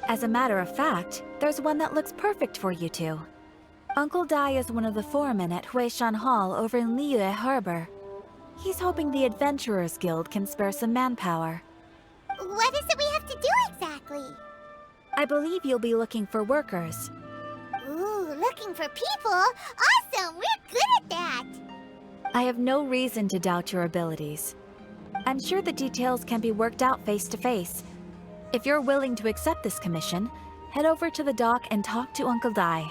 As a matter of fact, there's one that looks perfect for you two. Uncle Dai is one of the foremen at Huishan Hall over in Liyue Harbor. He's hoping the Adventurers Guild can spare some manpower. What is it we have to do exactly? I believe you'll be looking for workers. Ooh, looking for people? Awesome! We're good at that! I have no reason to doubt your abilities. I'm sure the details can be worked out face to face. If you're willing to accept this commission, head over to the dock and talk to Uncle Dai.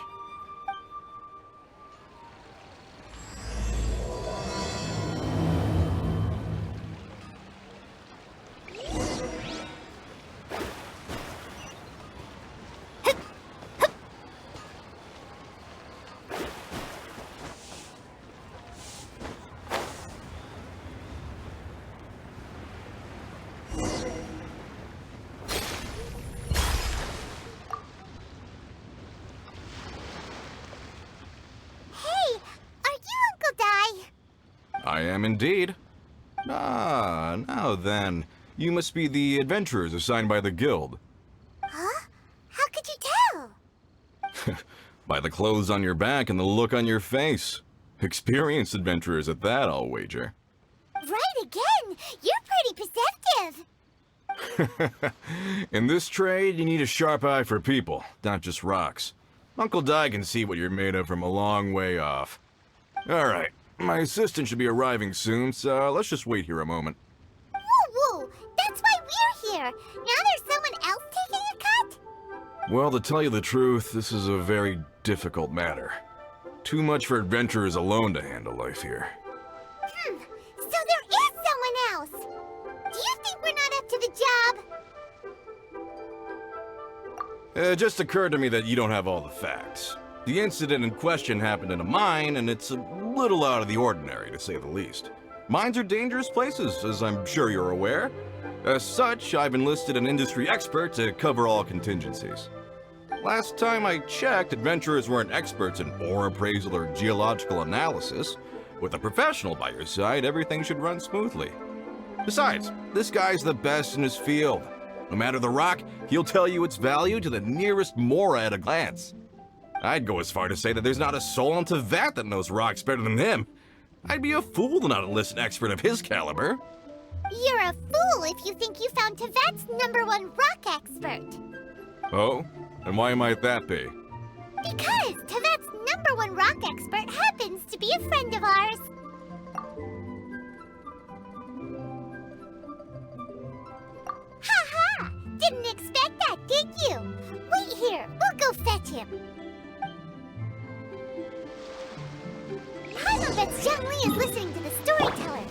I am indeed. Ah, now then. You must be the adventurers assigned by the guild. Huh? How could you tell? By the clothes on your back and the look on your face. Experienced adventurers at that, I'll wager. Right again! You're pretty perceptive! In this trade, you need a sharp eye for people, not just rocks. Uncle Dai can see what you're made of from a long way off. Alright, my assistant should be arriving soon, so let's just wait here a moment. Woo-woo! That's why we're here! Now there's someone else taking a cut? Well, to tell you the truth, this is a very difficult matter. Too much for adventurers alone to handle life here. So there is someone else! Do you think we're not up to the job? It just occurred to me that you don't have all the facts. The incident in question happened in a mine, and it's a little out of the ordinary, to say the least. Mines are dangerous places, as I'm sure you're aware. As such, I've enlisted an industry expert to cover all contingencies. Last time I checked, adventurers weren't experts in ore appraisal or geological analysis. With a professional by your side, everything should run smoothly. Besides, this guy's the best in his field. No matter the rock, he'll tell you its value to the nearest mora at a glance. I'd go as far to say that there's not a soul on Teyvat that knows rocks better than him. I'd be a fool to not enlist an expert of his caliber. You're a fool if you think you found Teyvat's #1 rock expert. Oh? And why might that be? Because Teyvat's #1 rock expert happens to be a friend of ours. Ha-ha! Didn't expect that, did you? Wait here, we'll go fetch him. Paimon bets Zhongli is listening to the storyteller.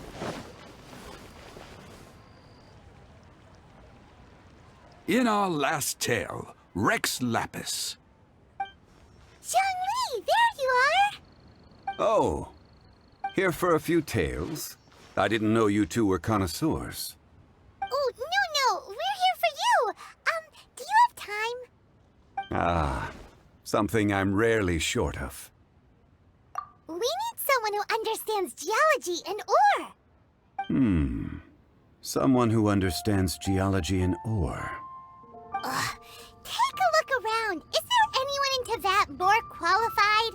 In our last tale, Rex Lapis. Zhongli, there you are! Oh, here for a few tales? I didn't know you two were connoisseurs. Oh, no, we're here for you. Do you have time? Ah, something I'm rarely short of. We need someone who understands geology and ore. Someone who understands geology and ore. Take a look around. Is there anyone in Teyvat more qualified?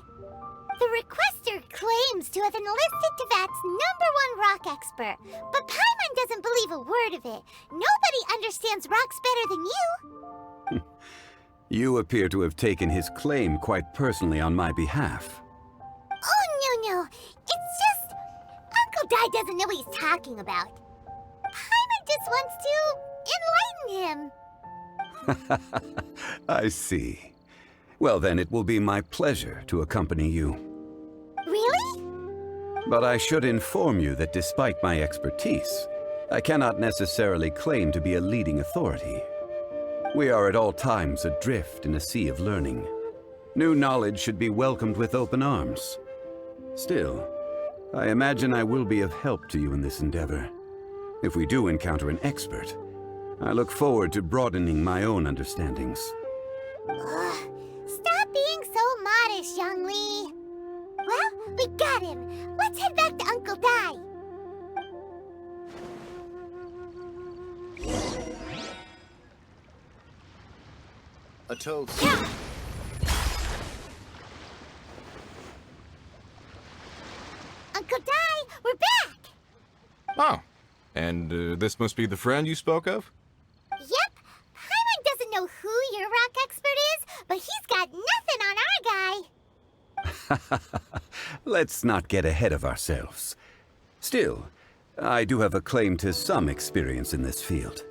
The requester claims to have enlisted Teyvat's #1 rock expert, but Paimon doesn't believe a word of it. Nobody understands rocks better than you. You appear to have taken his claim quite personally on my behalf. Oh, no. It's just... Uncle Dai doesn't know what he's talking about. Paimon just wants to enlighten him. I see. Well then, it will be my pleasure to accompany you. Really? But I should inform you that despite my expertise, I cannot necessarily claim to be a leading authority. We are at all times adrift in a sea of learning. New knowledge should be welcomed with open arms. Still, I imagine I will be of help to you in this endeavor. If we do encounter an expert, I look forward to broadening my own understandings. Stop being so modest, Zhongli. Well, we got him. Let's head back to Uncle Dai. A toast. Uncle Dai, we're back! Oh, and this must be the friend you spoke of? Yep. Paimon doesn't know who your rock expert is, but he's got nothing on our guy. Let's not get ahead of ourselves. Still, I do have a claim to some experience in this field.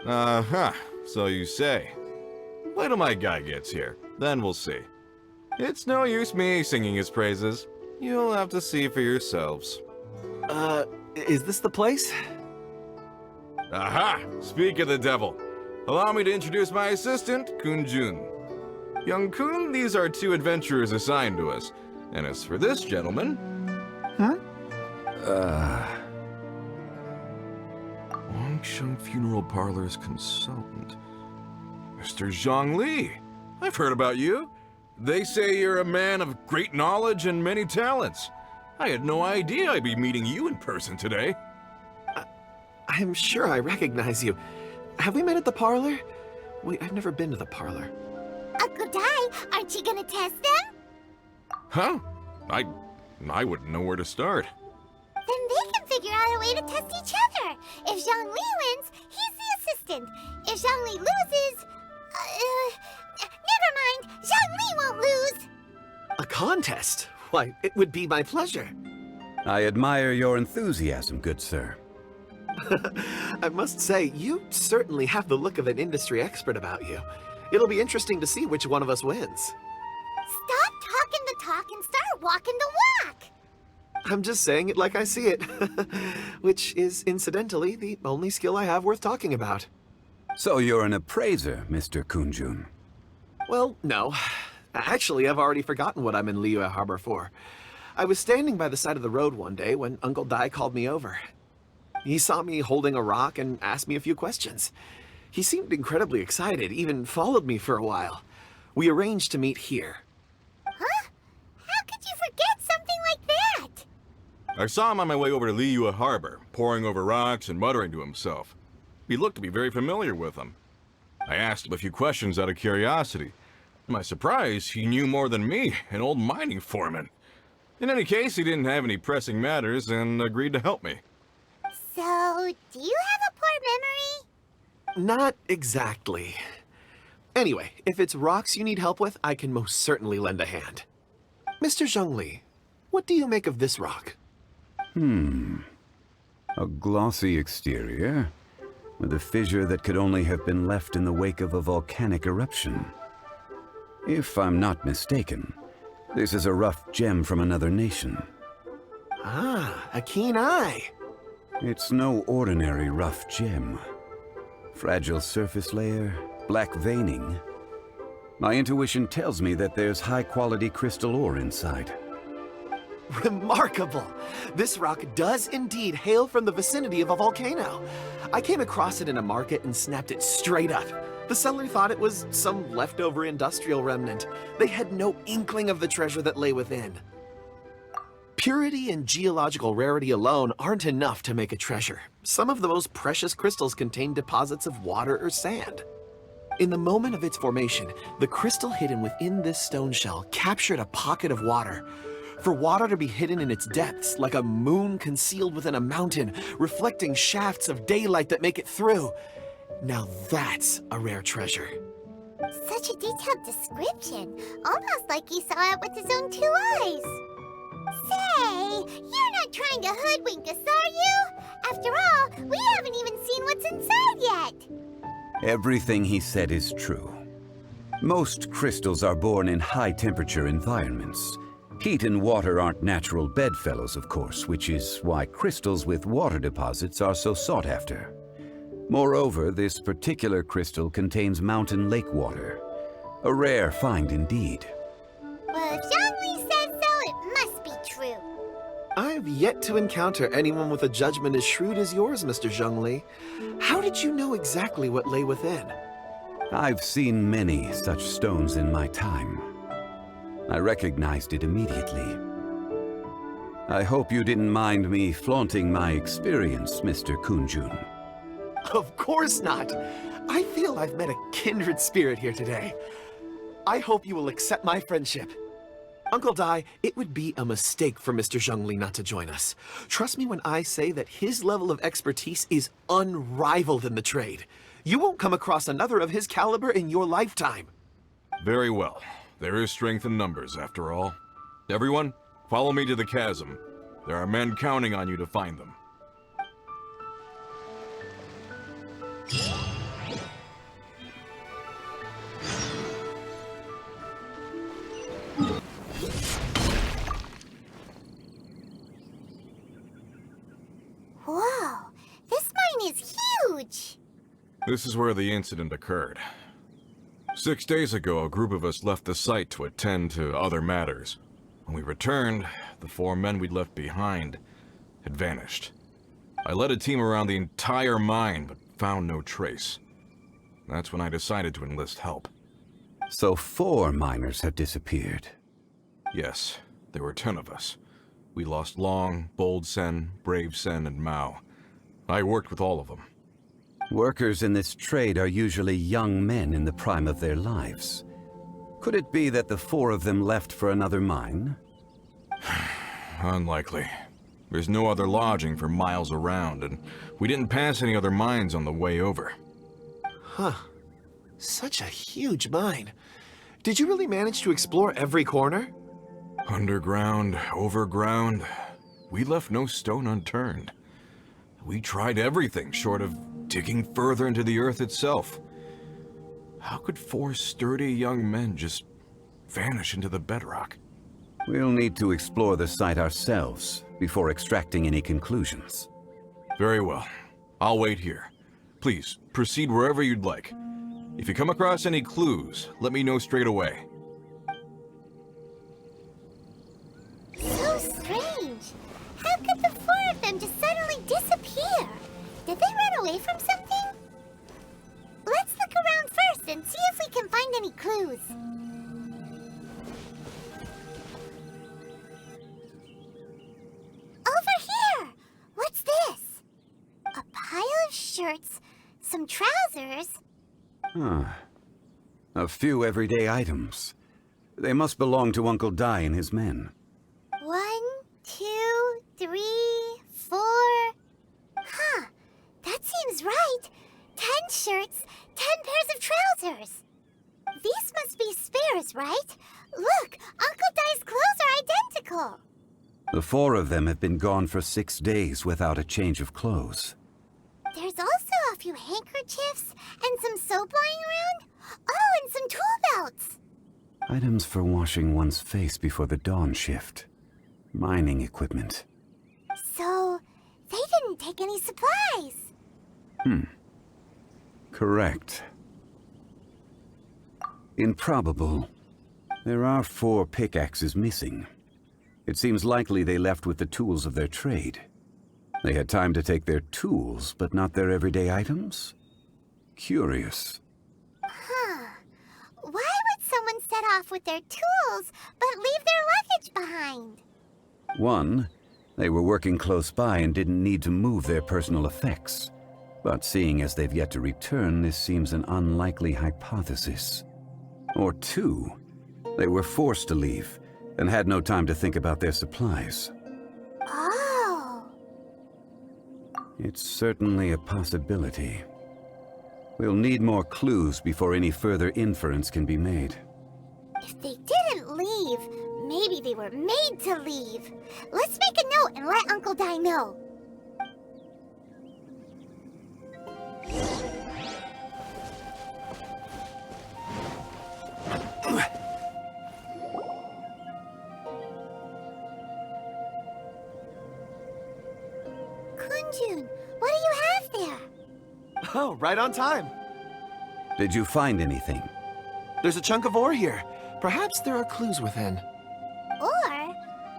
Uh-huh, so you say. Wait till my guy gets here, then we'll see. It's no use me singing his praises. You'll have to see for yourselves. Is this the place? Aha! Speak of the devil. Allow me to introduce my assistant, Kun Jun. Young Kun, these are two adventurers assigned to us. And as for this gentleman... Wangsheng Funeral Parlor's consultant. Mr. Zhang Li. I've heard about you. They say you're a man of great knowledge and many talents. I had no idea I'd be meeting you in person today. I'm sure I recognize you. Have we met at the parlor? Wait, I've never been to the parlor. Uncle Dai, aren't you gonna test them? Huh? I wouldn't know where to start. Then they can figure out a way to test each other. If Zhang Li wins, he's the assistant. If Zhang Li loses... never mind, Zhang Li won't lose. A contest? Why, it would be my pleasure. I admire your enthusiasm, good sir. I must say, you certainly have the look of an industry expert about you. It'll be interesting to see which one of us wins. Stop talking the talk and start walking the walk. I'm just saying it like I see it. Which is, incidentally, the only skill I have worth talking about. So you're an appraiser, Mr. Kun Jun. Well, no. Actually, I've already forgotten what I'm in Liyue Harbor for. I was standing by the side of the road one day when Uncle Dai called me over. He saw me holding a rock and asked me a few questions. He seemed incredibly excited, even followed me for a while. We arranged to meet here. Huh? How could you forget something like that? I saw him on my way over to Liyue Harbor, poring over rocks and muttering to himself. He looked to be very familiar with them. I asked him a few questions out of curiosity. To my surprise, he knew more than me, an old mining foreman. In any case, he didn't have any pressing matters and agreed to help me. So, do you have a poor memory? Not exactly. Anyway, if it's rocks you need help with, I can most certainly lend a hand. Mr. Zhang Li, what do you make of this rock? A glossy exterior, with a fissure that could only have been left in the wake of a volcanic eruption. If I'm not mistaken, this is a rough gem from another nation. Ah, a keen eye. It's no ordinary rough gem. Fragile surface layer, black veining. My intuition tells me that there's high-quality crystal ore inside. Remarkable! This rock does indeed hail from the vicinity of a volcano. I came across it in a market and snapped it straight up. The seller thought it was some leftover industrial remnant. They had no inkling of the treasure that lay within. Purity and geological rarity alone aren't enough to make a treasure. Some of the most precious crystals contain deposits of water or sand. In the moment of its formation, the crystal hidden within this stone shell captured a pocket of water. For water to be hidden in its depths, like a moon concealed within a mountain, reflecting shafts of daylight that make it through. Now that's a rare treasure. Such a detailed description, almost like he saw it with his own 2 eyes. Say, you're not trying to hoodwink us, are you? After all, we haven't even seen what's inside yet. Everything he said is true. Most crystals are born in high-temperature environments. Heat and water aren't natural bedfellows, of course, which is why crystals with water deposits are so sought after. Moreover, this particular crystal contains mountain lake water. A rare find indeed. Well, if Zhang Li says so, it must be true. I've yet to encounter anyone with a judgment as shrewd as yours, Mr. Zhang Li. How did you know exactly what lay within? I've seen many such stones in my time. I recognized it immediately. I hope you didn't mind me flaunting my experience, Mr. Kun Jun. Of course not. I feel I've met a kindred spirit here today. I hope you will accept my friendship. Uncle Dai, it would be a mistake for Mr. Zhongli not to join us. Trust me when I say that his level of expertise is unrivaled in the trade. You won't come across another of his caliber in your lifetime. Very well. There is strength in numbers, after all. Everyone, follow me to the chasm. There are men counting on you to find them. Whoa, this mine is huge! This is where the incident occurred. 6 days ago, a group of us left the site to attend to other matters. When we returned, the 4 men we'd left behind had vanished. I led a team around the entire mine, but found no trace. That's when I decided to enlist help. So 4 miners have disappeared. Yes, there were 10 of us. We lost Long, Bold Sen, Brave Sen, and Mao. I worked with all of them. Workers in this trade are usually young men in the prime of their lives. Could it be that the 4 of them left for another mine? Unlikely. There's no other lodging for miles around, and we didn't pass any other mines on the way over. Huh. Such a huge mine. Did you really manage to explore every corner? Underground, overground, we left no stone unturned. We tried everything short of digging further into the earth itself. How could 4 sturdy young men just vanish into the bedrock? We'll need to explore the site ourselves before extracting any conclusions. Very well. I'll wait here. Please, proceed wherever you'd like. If you come across any clues, let me know straight away. So strange. How could the 4 of them just suddenly disappear? Did they run away from something? Let's look around first and see if we can find any clues. Over here! What's this? A pile of shirts, some trousers. A few everyday items. They must belong to Uncle Dai and his men. 1, 2, 3, 4. Huh, that seems right. 10 shirts, 10 pairs of trousers. These must be spares, right? Look, Uncle Dai's clothes are identical. The 4 of them have been gone for 6 days without a change of clothes. There's also a few handkerchiefs and some soap lying around. Oh, and some tool belts. Items for washing one's face before the dawn shift. Mining equipment. So, they didn't take any supplies. Correct. Improbable. There are 4 pickaxes missing. It seems likely they left with the tools of their trade. They had time to take their tools, but not their everyday items? Curious. Huh. Why would someone set off with their tools, but leave their luggage behind? 1, they were working close by and didn't need to move their personal effects. But seeing as they've yet to return, this seems an unlikely hypothesis. Or 2, they were forced to leave and had no time to think about their supplies. Oh. It's certainly a possibility. We'll need more clues before any further inference can be made. If they didn't leave, maybe they were made to leave. Let's make a note and let Uncle Dai know. Kunjun, what do you have there? Oh, right on time. Did you find anything? There's a chunk of ore here. Perhaps there are clues within. Or,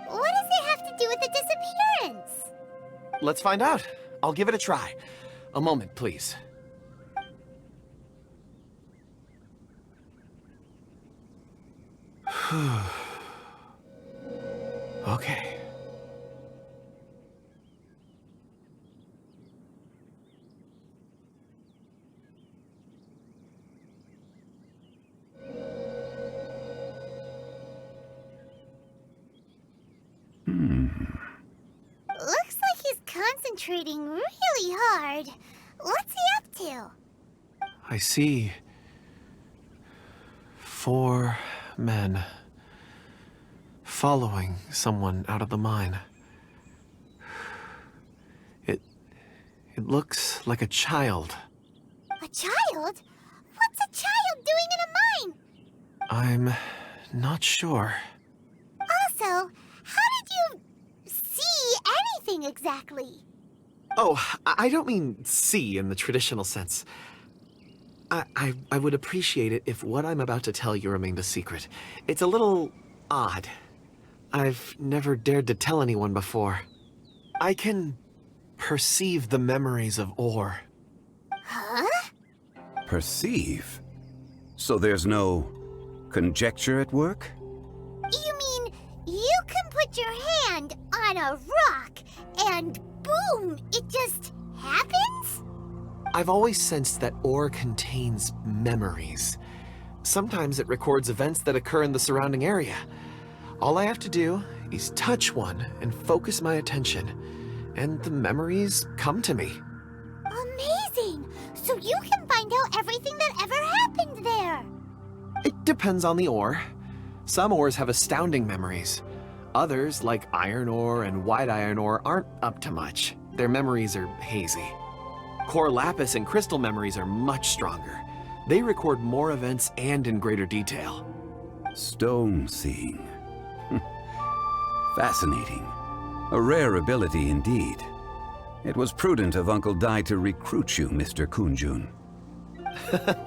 what does it have to do with the disappearance? Let's find out. I'll give it a try. A moment, please. Okay. Looks like he's concentrating really hard. What's he up to? I see 4 men following someone out of the mine. It looks like a child. A child? What's a child doing in a mine? I'm not sure. Also, how did you see anything exactly? Oh, I don't mean see in the traditional sense. I would appreciate it if what I'm about to tell you remained a secret. It's a little odd. I've never dared to tell anyone before. I can perceive the memories of Orr. Huh? Perceive? So there's no conjecture at work? You mean you can put your hand on a rock and boom, it just happens? I've always sensed that Orr contains memories. Sometimes it records events that occur in the surrounding area. All I have to do is touch one and focus my attention, and the memories come to me. Amazing! So you can find out everything that ever happened there. It depends on the ore. Some ores have astounding memories. Others, like iron ore and white iron ore, aren't up to much. Their memories are hazy. Core lapis and crystal memories are much stronger. They record more events and in greater detail. Stone seeing. Fascinating. A rare ability indeed. It was prudent of Uncle Dai to recruit you, Mr. Kunjun.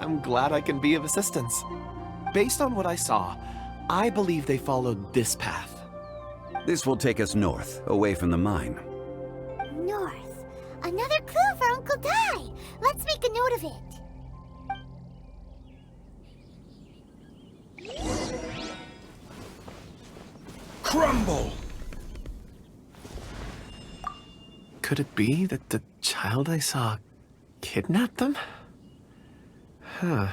I'm glad I can be of assistance. Based on what I saw, I believe they followed this path. This will take us north, away from the mine. North. Another clue for Uncle Dai. Let's make a note of it. Crumble! Could it be that the child I saw kidnapped them? Huh.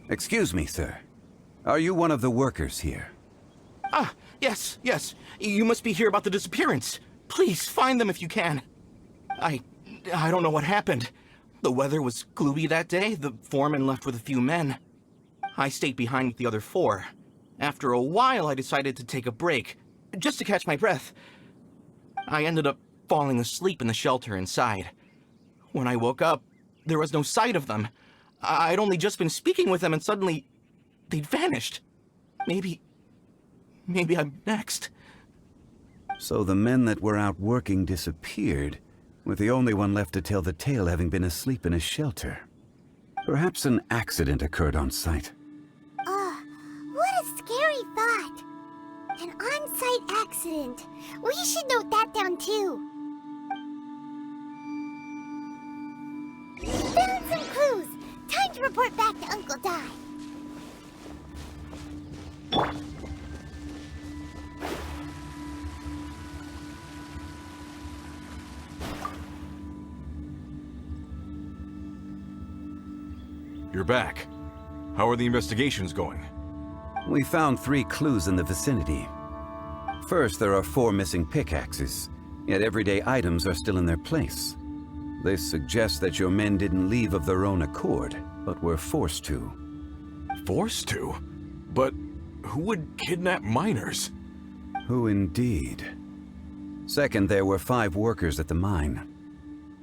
Excuse me, sir. Are you one of the workers here? Ah, yes. You must be here about the disappearance. Please, find them if you can. I don't know what happened. The weather was gloomy that day. The foreman left with a few men. I stayed behind with the other 4. After a while, I decided to take a break, just to catch my breath. I ended up falling asleep in the shelter inside. When I woke up, there was no sight of them. I'd only just been speaking with them and suddenly they'd vanished. Maybe I'm next. So the men that were out working disappeared, with the only one left to tell the tale having been asleep in a shelter. Perhaps an accident occurred on site. What a scary thought. An on-site accident. We should note that down too. Found some clues. Time to report back to Uncle Dai. You're back. How are the investigations going? We found 3 clues in the vicinity. First, there are 4 missing pickaxes, yet everyday items are still in their place. This suggests that your men didn't leave of their own accord, but were forced to. Forced to? But who would kidnap miners? Who indeed? Second, there were 5 workers at the mine.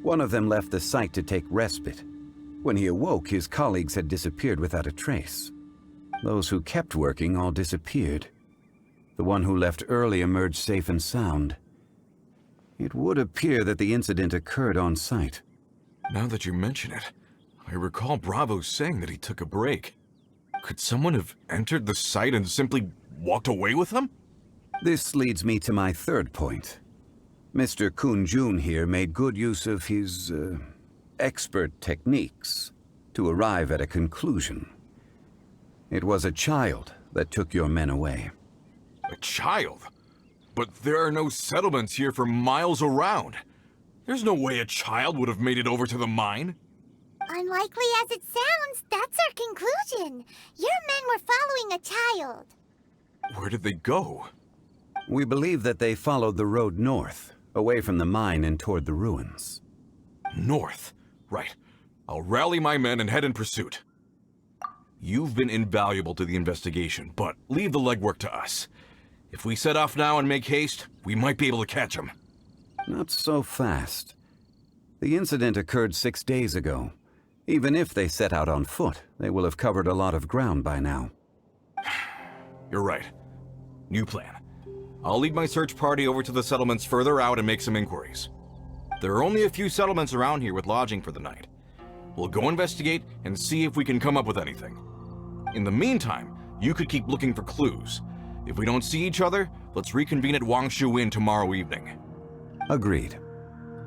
One of them left the site to take respite. When he awoke, his colleagues had disappeared without a trace. Those who kept working all disappeared. The one who left early emerged safe and sound. It would appear that the incident occurred on site. Now that you mention it, I recall Bravo saying that he took a break. Could someone have entered the site and simply walked away with them? This leads me to my third point. Mr. Kunjun here made good use of his, expert techniques to arrive at a conclusion. It was a child that took your men away. A child? But there are no settlements here for miles around. There's no way a child would have made it over to the mine. Unlikely as it sounds, that's our conclusion. Your men were following a child. Where did they go? We believe that they followed the road north, away from the mine and toward the ruins. North. Right. I'll rally my men and head in pursuit. You've been invaluable to the investigation, but leave the legwork to us. If we set off now and make haste, we might be able to catch them. Not so fast. The incident occurred 6 days ago. Even if they set out on foot, they will have covered a lot of ground by now. You're right. New plan. I'll lead my search party over to the settlements further out and make some inquiries. There are only a few settlements around here with lodging for the night. We'll go investigate and see if we can come up with anything. In the meantime, you could keep looking for clues. If we don't see each other, let's reconvene at Wangshu Inn tomorrow evening. Agreed.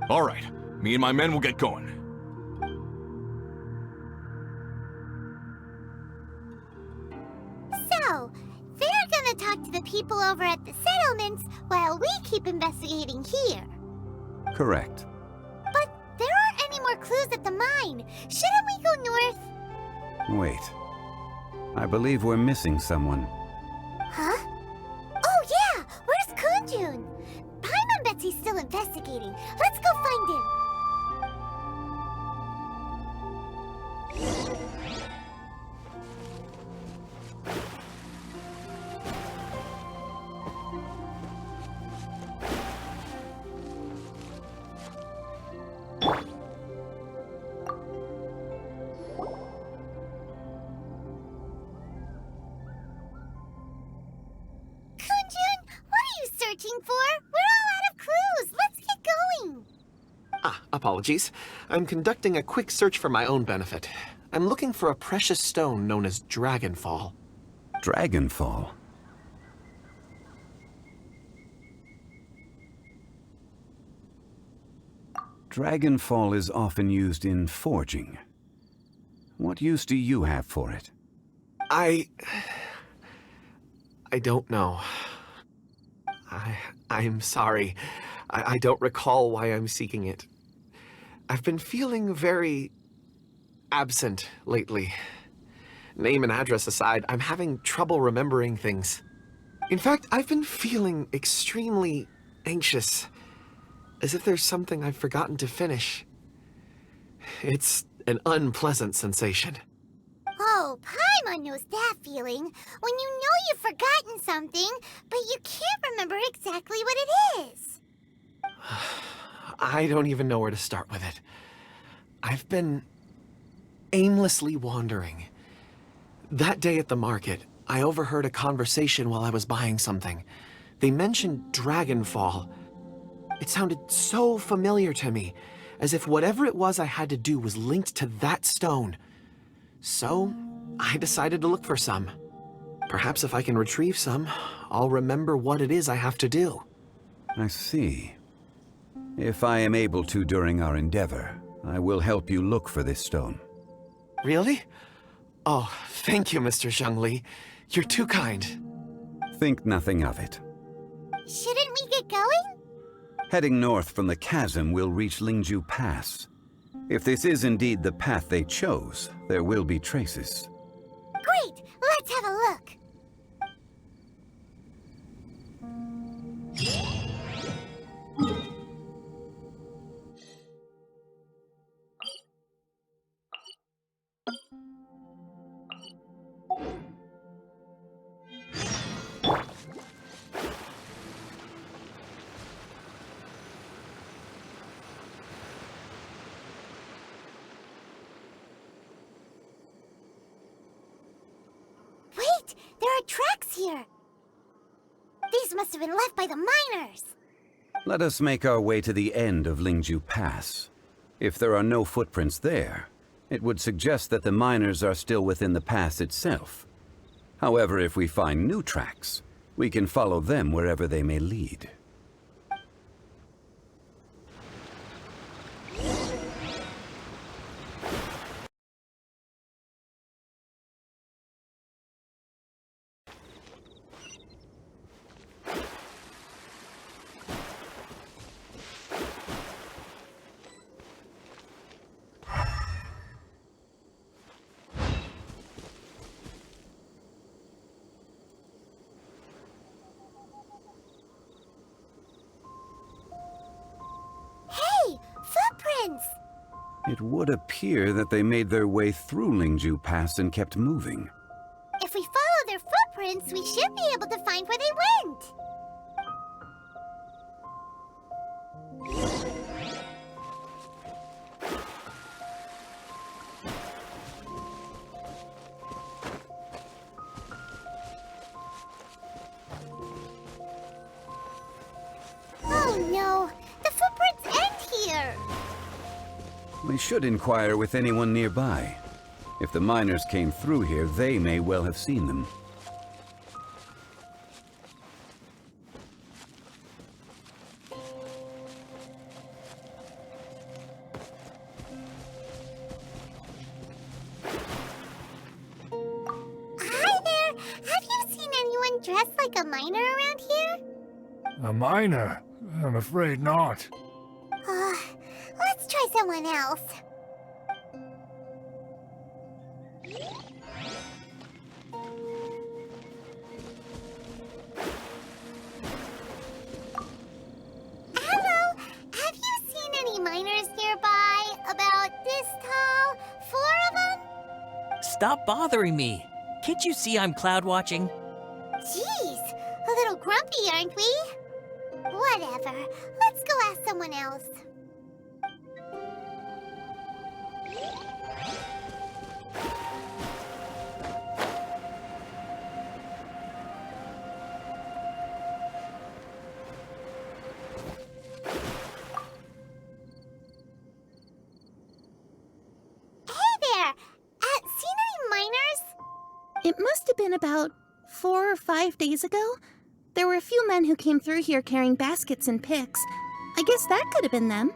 All right. Me and my men will get going. So, they're gonna talk to the people over at the settlements while we keep investigating here. Correct. But there aren't any more clues at the mine. Shouldn't we go north? Wait. I believe we're missing someone. Huh? Oh yeah! Where's Kunjun? Paimon bets he's still investigating. Let's go find him. Searching for? We're all out of clues. Let's get going. Apologies. I'm conducting a quick search for my own benefit. I'm looking for a precious stone known as Dragonfall. Dragonfall? Dragonfall is often used in forging. What use do you have for it? I don't know. I'm sorry. I don't recall why I'm seeking it. I've been feeling very absent lately. Name and address aside, I'm having trouble remembering things. In fact, I've been feeling extremely anxious, as if there's something I've forgotten to finish. It's an unpleasant sensation. Oh, Paimon knows that feeling. When you know you've forgotten something, but you can't remember exactly what it is. I don't even know where to start with it. I've been aimlessly wandering. That day at the market, I overheard a conversation while I was buying something. They mentioned Dragonfall. It sounded so familiar to me, as if whatever it was I had to do was linked to that stone. So, I decided to look for some. Perhaps if I can retrieve some, I'll remember what it is I have to do. I see. If I am able to during our endeavor, I will help you look for this stone. Really? Oh, thank you, Mr. Zhongli. You're too kind. Think nothing of it. Shouldn't we get going? Heading north from the chasm, we'll reach Lingju Pass. If this is indeed the path they chose, there will be traces. Great! Let's have a look. Wait! There are tracks here! These must have been left by the miners! Let us make our way to the end of Lingju Pass. If there are no footprints there, it would suggest that the miners are still within the pass itself. However, if we find new tracks, we can follow them wherever they may lead. It would appear that they made their way through Lingju Pass and kept moving. If we follow their footprints, we should be able to find where they went. Oh no, the footprints end here. We should inquire with anyone nearby. If the miners came through here, they may well have seen them. Hi there! Have you seen anyone dressed like a miner around here? A miner? I'm afraid not. Let's try someone else. Hello! Have you seen any miners nearby? About this tall? 4 of them? Stop bothering me. Can't you see I'm cloud watching? Jeez, a little grumpy, aren't we? Whatever. Let's go ask someone else. Hey there! Seen any miners? It must have been about 4 or 5 days ago. There were a few men who came through here carrying baskets and picks. I guess that could have been them.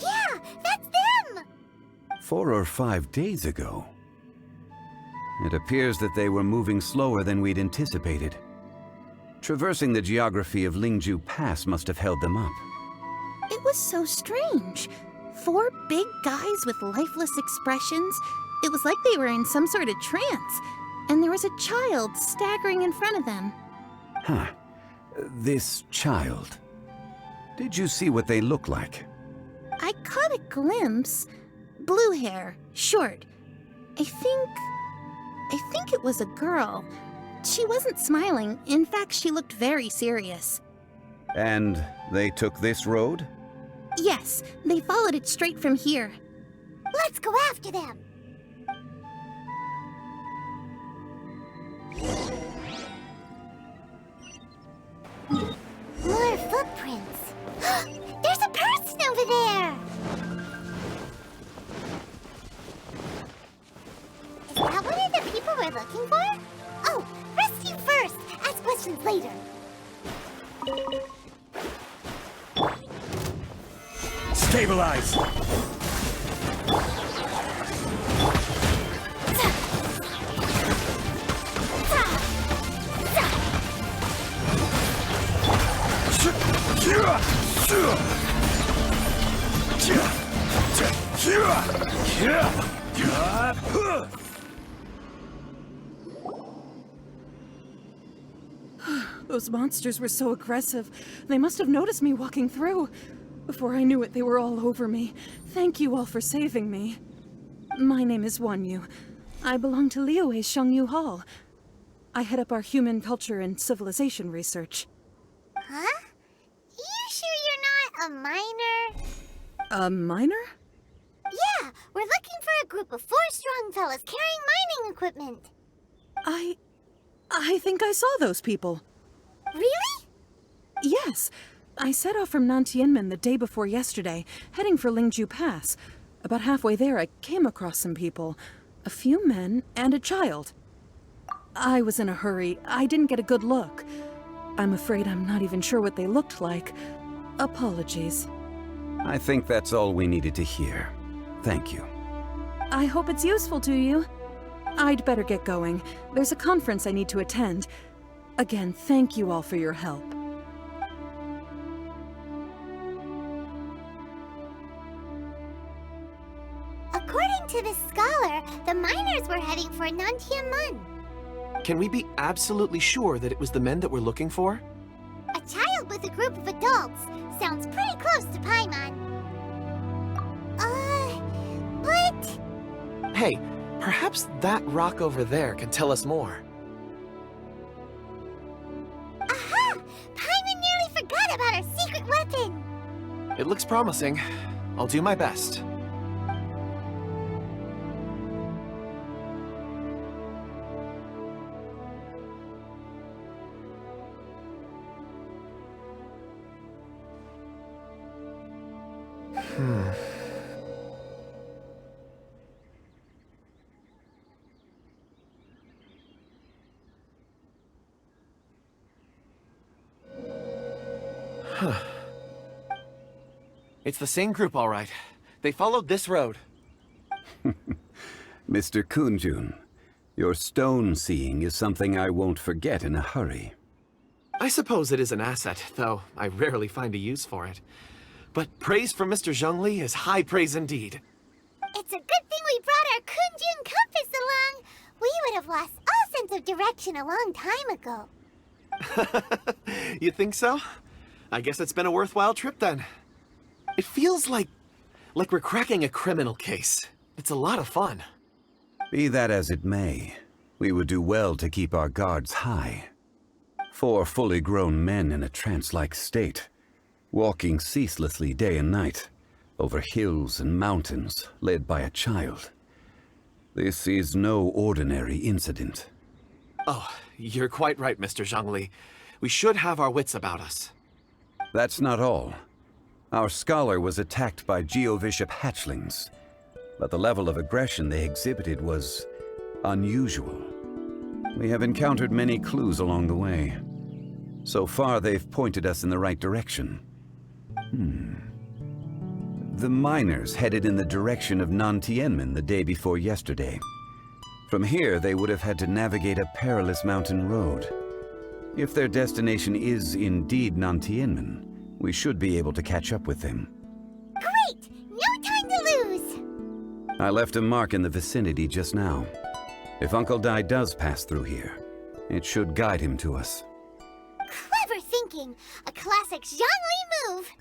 Yeah, that's them! 4 or 5 days ago. It appears that they were moving slower than we'd anticipated. Traversing the geography of Lingju Pass must have held them up. It was so strange. 4 big guys with lifeless expressions. It was like they were in some sort of trance. And there was a child staggering in front of them. Huh. This child. Did you see what they look like? I caught a glimpse. Blue hair, short. I think it was a girl. She wasn't smiling. In fact, she looked very serious. And they took this road? Yes, they followed it straight from here. Let's go after them! More footprints. There's a person over there! Is that one of the people we're looking for? Oh, rescue first! Ask questions later. Stabilize! Those monsters were so aggressive. They must have noticed me walking through. Before I knew it, they were all over me. Thank you all for saving me. My name is Wanyu. I belong to Liyue's Shangyu Hall. I head up our human culture and civilization research. Huh? You sure you're not a miner? A miner? Yeah, we're looking for a group of 4 strong fellas carrying mining equipment. I think I saw those people. Really? Yes. I set off from Nantianmen the day before yesterday, heading for Lingju Pass. About halfway there, I came across some people. A few men and a child. I was in a hurry. I didn't get a good look. I'm afraid I'm not even sure what they looked like. Apologies. I think that's all we needed to hear. Thank you. I hope it's useful to you. I'd better get going. There's a conference I need to attend. Again, thank you all for your help. According to this scholar, the miners were heading for Nantianmen. Can we be absolutely sure that it was the men that we're looking for? A child with a group of adults. Sounds pretty close to Paimon. Hey, perhaps that rock over there can tell us more. Aha! Paimon nearly forgot about our secret weapon! It looks promising. I'll do my best. It's the same group, all right. They followed this road. Mr. Kunjun, your stone seeing is something I won't forget in a hurry. I suppose it is an asset, though I rarely find a use for it. But praise from Mr. Zhongli is high praise indeed. It's a good thing we brought our Kunjun compass along. We would have lost all sense of direction a long time ago. You think so? I guess it's been a worthwhile trip then. It feels like we're cracking a criminal case. It's a lot of fun. Be that as it may, we would do well to keep our guards high. 4 fully grown men in a trance-like state, walking ceaselessly day and night, over hills and mountains, led by a child. This is no ordinary incident. Oh, you're quite right, Mr. Zhongli. We should have our wits about us. That's not all. Our scholar was attacked by Geovishap hatchlings, but the level of aggression they exhibited was unusual. We have encountered many clues along the way. So far, they've pointed us in the right direction. The miners headed in the direction of Nantianmen the day before yesterday. From here, they would have had to navigate a perilous mountain road. If their destination is indeed Nantianmen, we should be able to catch up with them. Great! No time to lose! I left a mark in the vicinity just now. If Uncle Dai does pass through here, it should guide him to us. Clever thinking! A classic Zhongli move!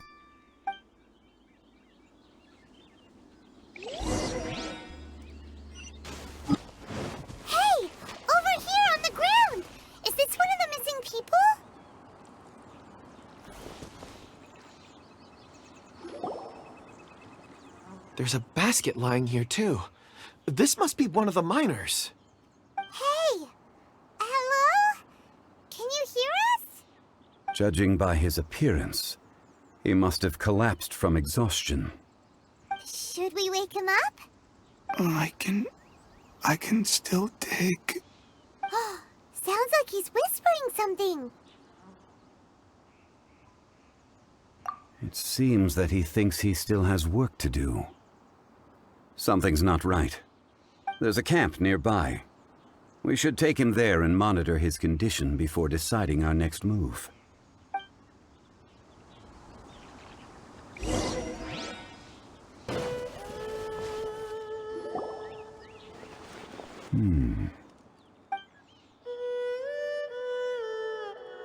Hey! Over here on the ground! Is this one of the missing people? There's a basket lying here, too. This must be one of the miners. Hey! Hello? Can you hear us? Judging by his appearance, he must have collapsed from exhaustion. Should we wake him up? I can still dig. Sounds like he's whispering something. It seems that he thinks he still has work to do. Something's not right. There's a camp nearby. We should take him there and monitor his condition before deciding our next move.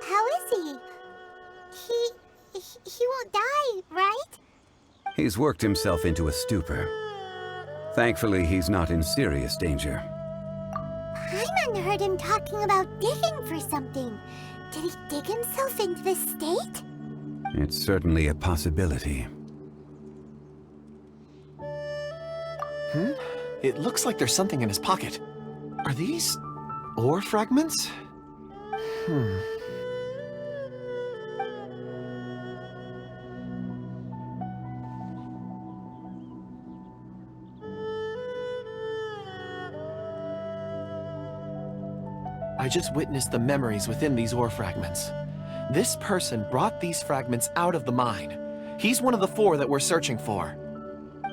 How is he? He won't die, right? He's worked himself into a stupor. Thankfully, he's not in serious danger. Paimon heard him talking about digging for something. Did he dig himself into this state? It's certainly a possibility. It looks like there's something in his pocket. Are these ore fragments? I just witnessed the memories within these ore fragments. This person brought these fragments out of the mine. He's one of the 4 that we're searching for.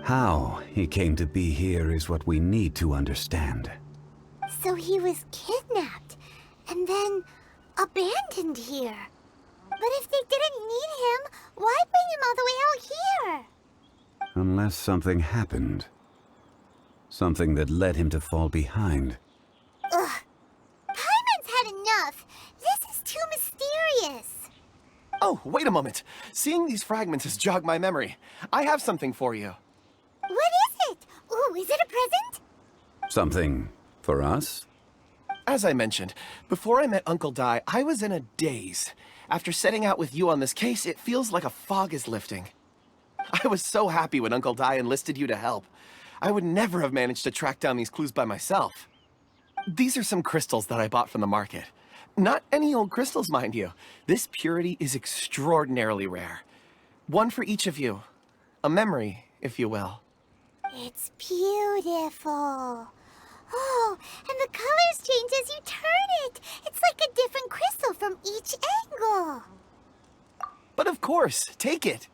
How he came to be here is what we need to understand. So he was kidnapped and then abandoned here. But if they didn't need him, why bring him all the way out here? Unless something happened. Something that led him to fall behind. Ugh. Paimon's had enough. This is too mysterious. Oh, wait a moment. Seeing these fragments has jogged my memory. I have something for you. What is it? Ooh, is it a present? Something for us? As I mentioned, before I met Uncle Dai, I was in a daze. After setting out with you on this case, it feels like a fog is lifting. I was so happy when Uncle Dai enlisted you to help. I would never have managed to track down these clues by myself. These are some crystals that I bought from the market. Not any old crystals, mind you. This purity is extraordinarily rare. One for each of you. A memory, if you will. It's beautiful. Oh, and the colors change as you turn it. It's like a different crystal from each angle. But of course, take it.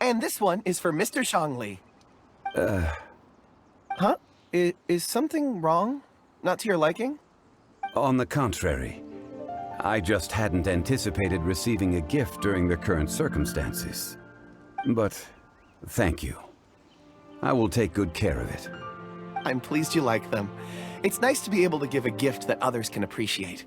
And this one is for Mr. Shangli. Huh? Is something wrong? Not to your liking? On the contrary. I just hadn't anticipated receiving a gift during the current circumstances. But thank you. I will take good care of it. I'm pleased you like them. It's nice to be able to give a gift that others can appreciate.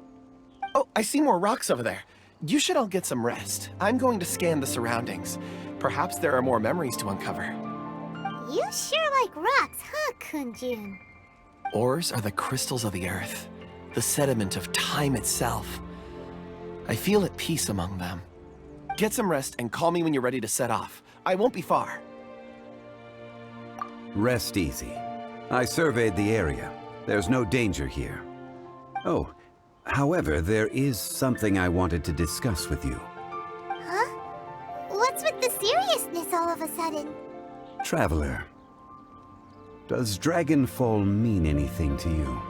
Oh, I see more rocks over there. You should all get some rest. I'm going to scan the surroundings. Perhaps there are more memories to uncover. You sure like rocks, huh, Kunjun? Ores are the crystals of the earth, the sediment of time itself. I feel at peace among them. Get some rest and call me when you're ready to set off. I won't be far. Rest easy. I surveyed the area. There's no danger here. Oh, however, there is something I wanted to discuss with you. Huh? What's with the seriousness all of a sudden? Traveler, does Dragonfall mean anything to you?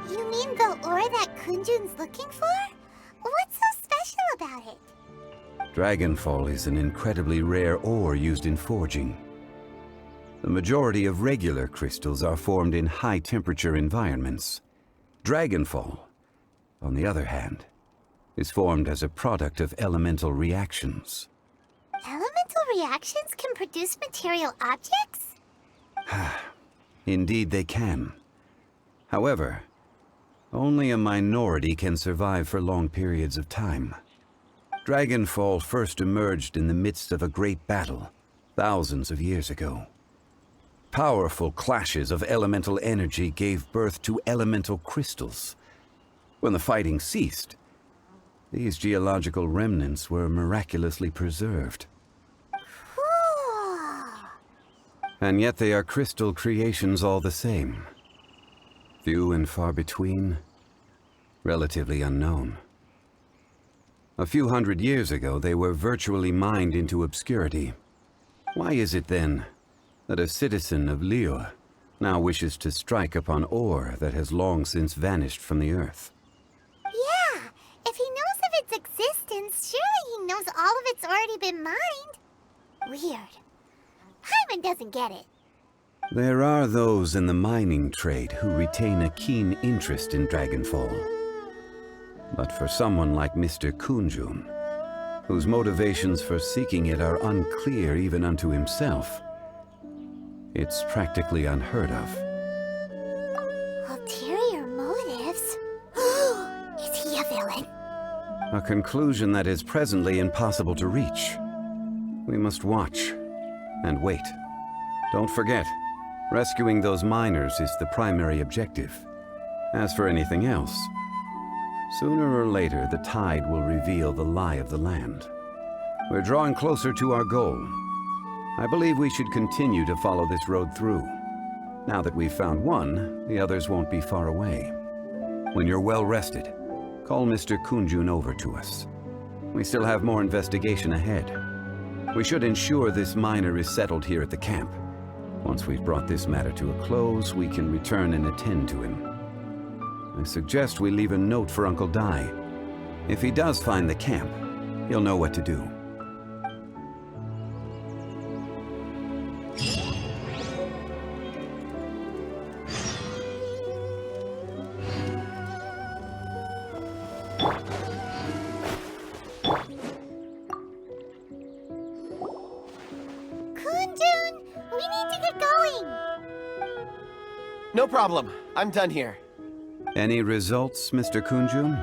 You mean the ore that Kunjun's looking for? What's so special about it? Dragonfall is an incredibly rare ore used in forging. The majority of regular crystals are formed in high-temperature environments. Dragonfall, on the other hand, is formed as a product of elemental reactions. Elemental reactions can produce material objects? Indeed they can. However, only a minority can survive for long periods of time. Dragonfall first emerged in the midst of a great battle, thousands of years ago. Powerful clashes of elemental energy gave birth to elemental crystals. When the fighting ceased, these geological remnants were miraculously preserved. And yet they are crystal creations all the same. Few and far between, relatively unknown. A few hundred years ago, they were virtually mined into obscurity. Why is it then that a citizen of Liyue now wishes to strike upon ore that has long since vanished from the earth? Yeah, if he knows of its existence, surely he knows all of it's already been mined. Weird. Paimon doesn't get it. There are those in the mining trade who retain a keen interest in Dragonfall. But for someone like Mr. Kunjun, whose motivations for seeking it are unclear even unto himself, it's practically unheard of. Ulterior motives? Is he a villain? A conclusion that is presently impossible to reach. We must watch and wait. Don't forget, rescuing those miners is the primary objective. As for anything else, sooner or later the tide will reveal the lie of the land. We're drawing closer to our goal. I believe we should continue to follow this road through. Now that we've found one, the others won't be far away. When you're well rested, call Mr. Kunjun over to us. We still have more investigation ahead. We should ensure this miner is settled here at the camp. Once we've brought this matter to a close, we can return and attend to him. I suggest we leave a note for Uncle Dai. If he does find the camp, he'll know what to do. Kunjun, we need to get going. No problem. I'm done here. Any results, Mr. Kunjun?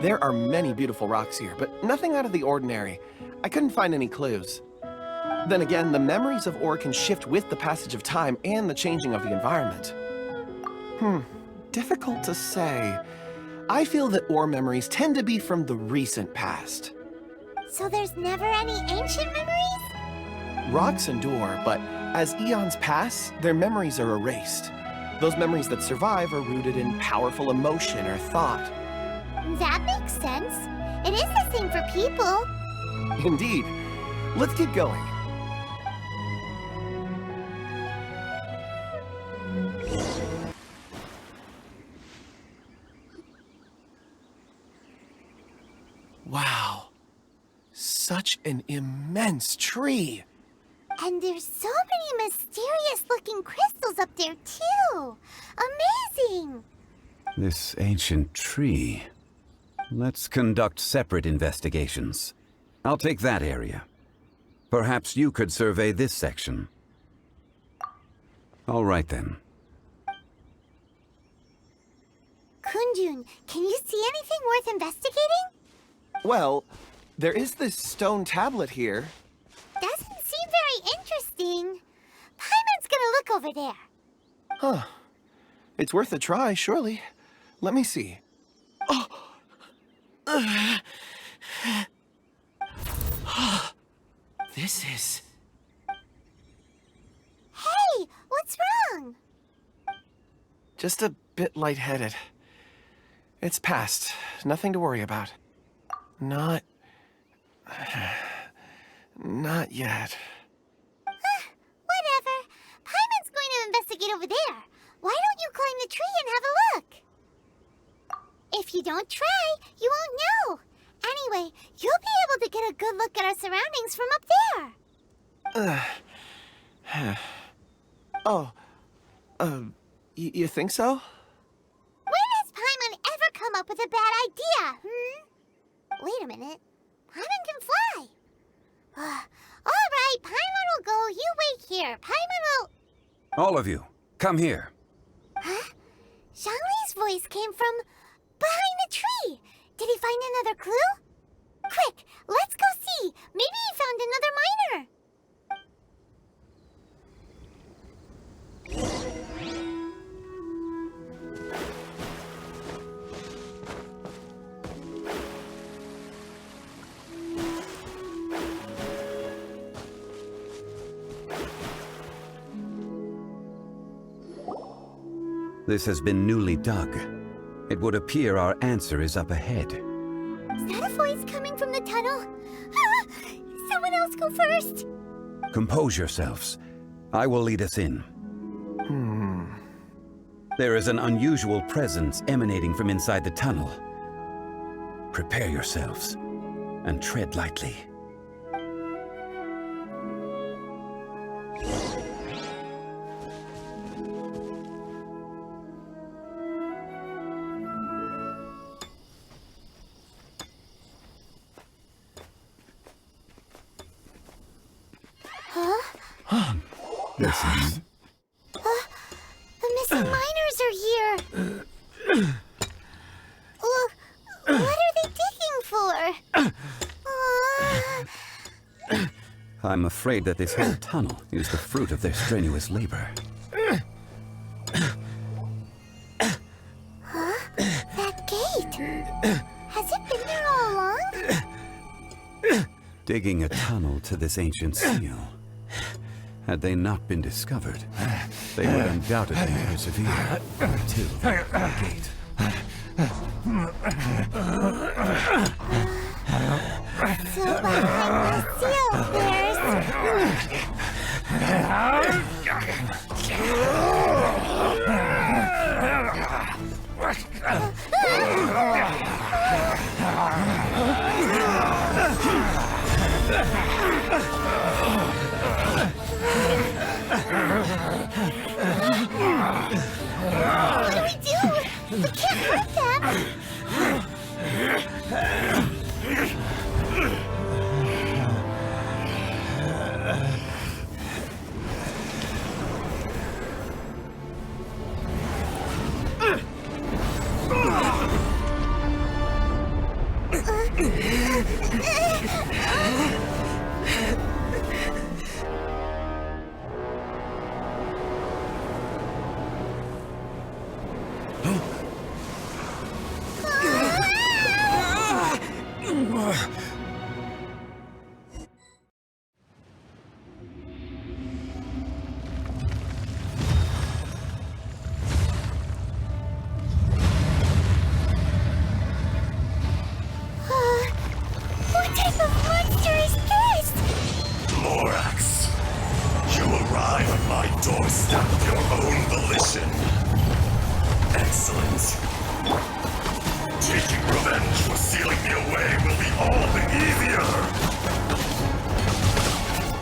There are many beautiful rocks here, but nothing out of the ordinary. I couldn't find any clues. Then again, the memories of ore can shift with the passage of time and the changing of the environment. Difficult to say. I feel that ore memories tend to be from the recent past. So there's never any ancient memories? Rocks endure, but as eons pass, their memories are erased. Those memories that survive are rooted in powerful emotion or thought. That makes sense. It is the same for people. Indeed. Let's keep going. Wow. Such an immense tree. And there's so many mysterious-looking crystals up there, too. Amazing! This ancient tree. Let's conduct separate investigations. I'll take that area. Perhaps you could survey this section. All right, then. Kunjun, can you see anything worth investigating? Well, there is this stone tablet here. Doesn't seem very interesting. Paimon's gonna look over there. Huh. It's worth a try, surely. Let me see. Oh! This is... Hey, what's wrong? just a bit lightheaded. It's past. Nothing to worry about. Not yet. Whatever. Paimon's going to investigate over there. Why don't you climb the tree and have a look? If you don't try, you won't know. Anyway, you'll be able to get a good look at our surroundings from up there. You think so? When has Paimon ever come up with a bad idea, Wait a minute. Paimon can fly. All right, Paimon will go. You wait here. Paimon will... All of you, come here. Huh? Zhongli's voice came from behind the tree. Did he find another clue? Quick, let's go see. Maybe he found another miner. This has been newly dug. It would appear our answer is up ahead. Is that a voice coming from the tunnel? Someone else go first. Compose yourselves. I will lead us in. There is an unusual presence emanating from inside the tunnel. Prepare yourselves and tread lightly. Listen. The missing miners are here. What are they digging for? I'm afraid that this whole tunnel is the fruit of their strenuous labor. That gate. Has it been there all along? Digging a tunnel to this ancient seal. Had they not been discovered, they would undoubtedly persevere until the gate. So behind the seal, What do we do? We can't hurt them. What type of monster is this? Morax, you arrive at my doorstep of your own volition. Excellent. Taking revenge for sealing me away will be all the easier.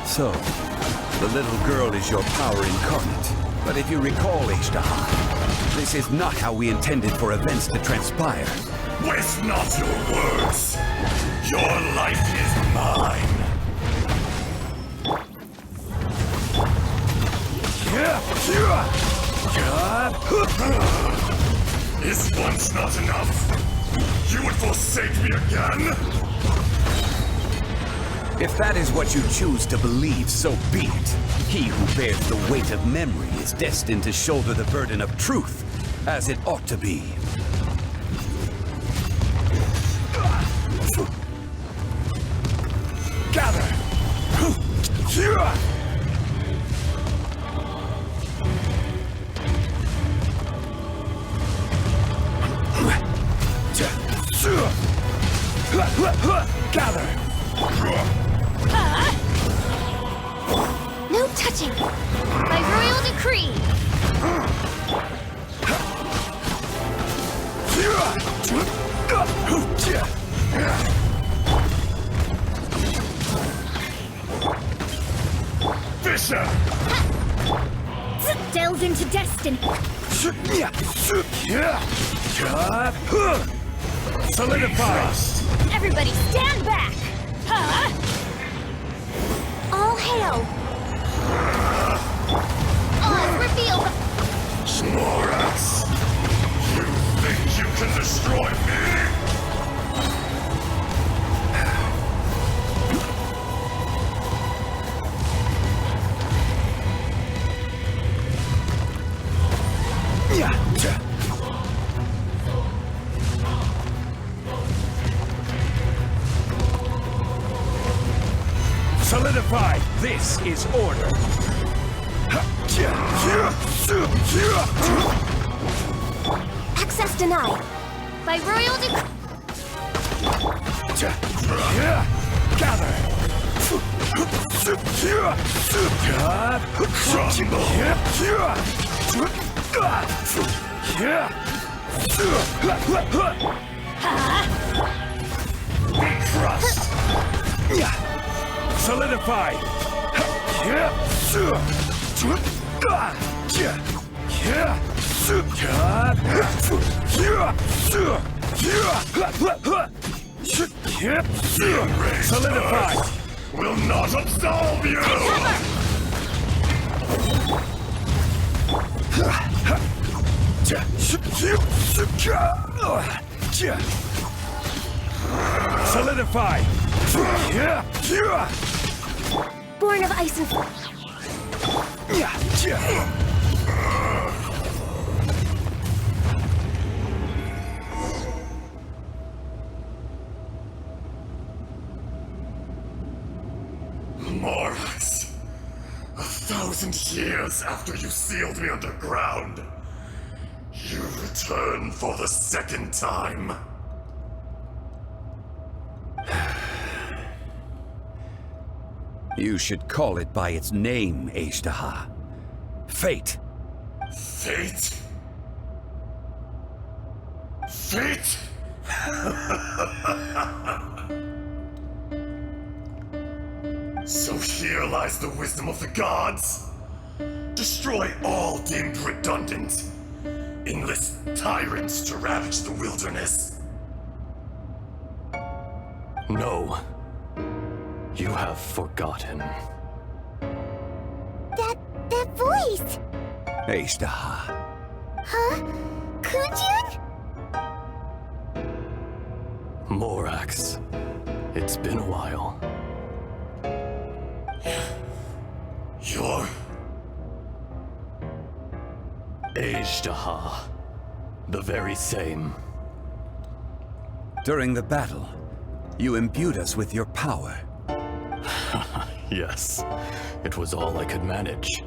So, the little girl is your power incarnate. But if you recall, Ishtar, this is not how we intended for events to transpire. Waste not your words. Your life is mine. Is once not enough? You would forsake me again? If that is what you choose to believe, so be it. He who bears the weight of memory is destined to shoulder the burden of truth, as it ought to be. Gather! Gather! No touching! By royal decree! Fisher! Delve into destiny! Solidify! Everybody stand back! All hail! All is revealed! Morax! You think you can destroy me? Solidify! This is order! Access denied! By royal decree! Gather! Trust! Solidify! Solidify! Will not absolve you! Solidify! Born of ice and Morax, 1,000 years after you sealed me underground, you return for the second time. You should call it by its name, Ishtar. Fate. Fate? Fate? So here lies the wisdom of the gods. Destroy all deemed redundant. Enlist tyrants to ravage the wilderness. No. You have forgotten. That voice! Ishtar. Huh? Kunjun? Morax. It's been a while. You're... Ishtar. The very same. During the battle, you imbued us with your power. Yes, it was all I could manage.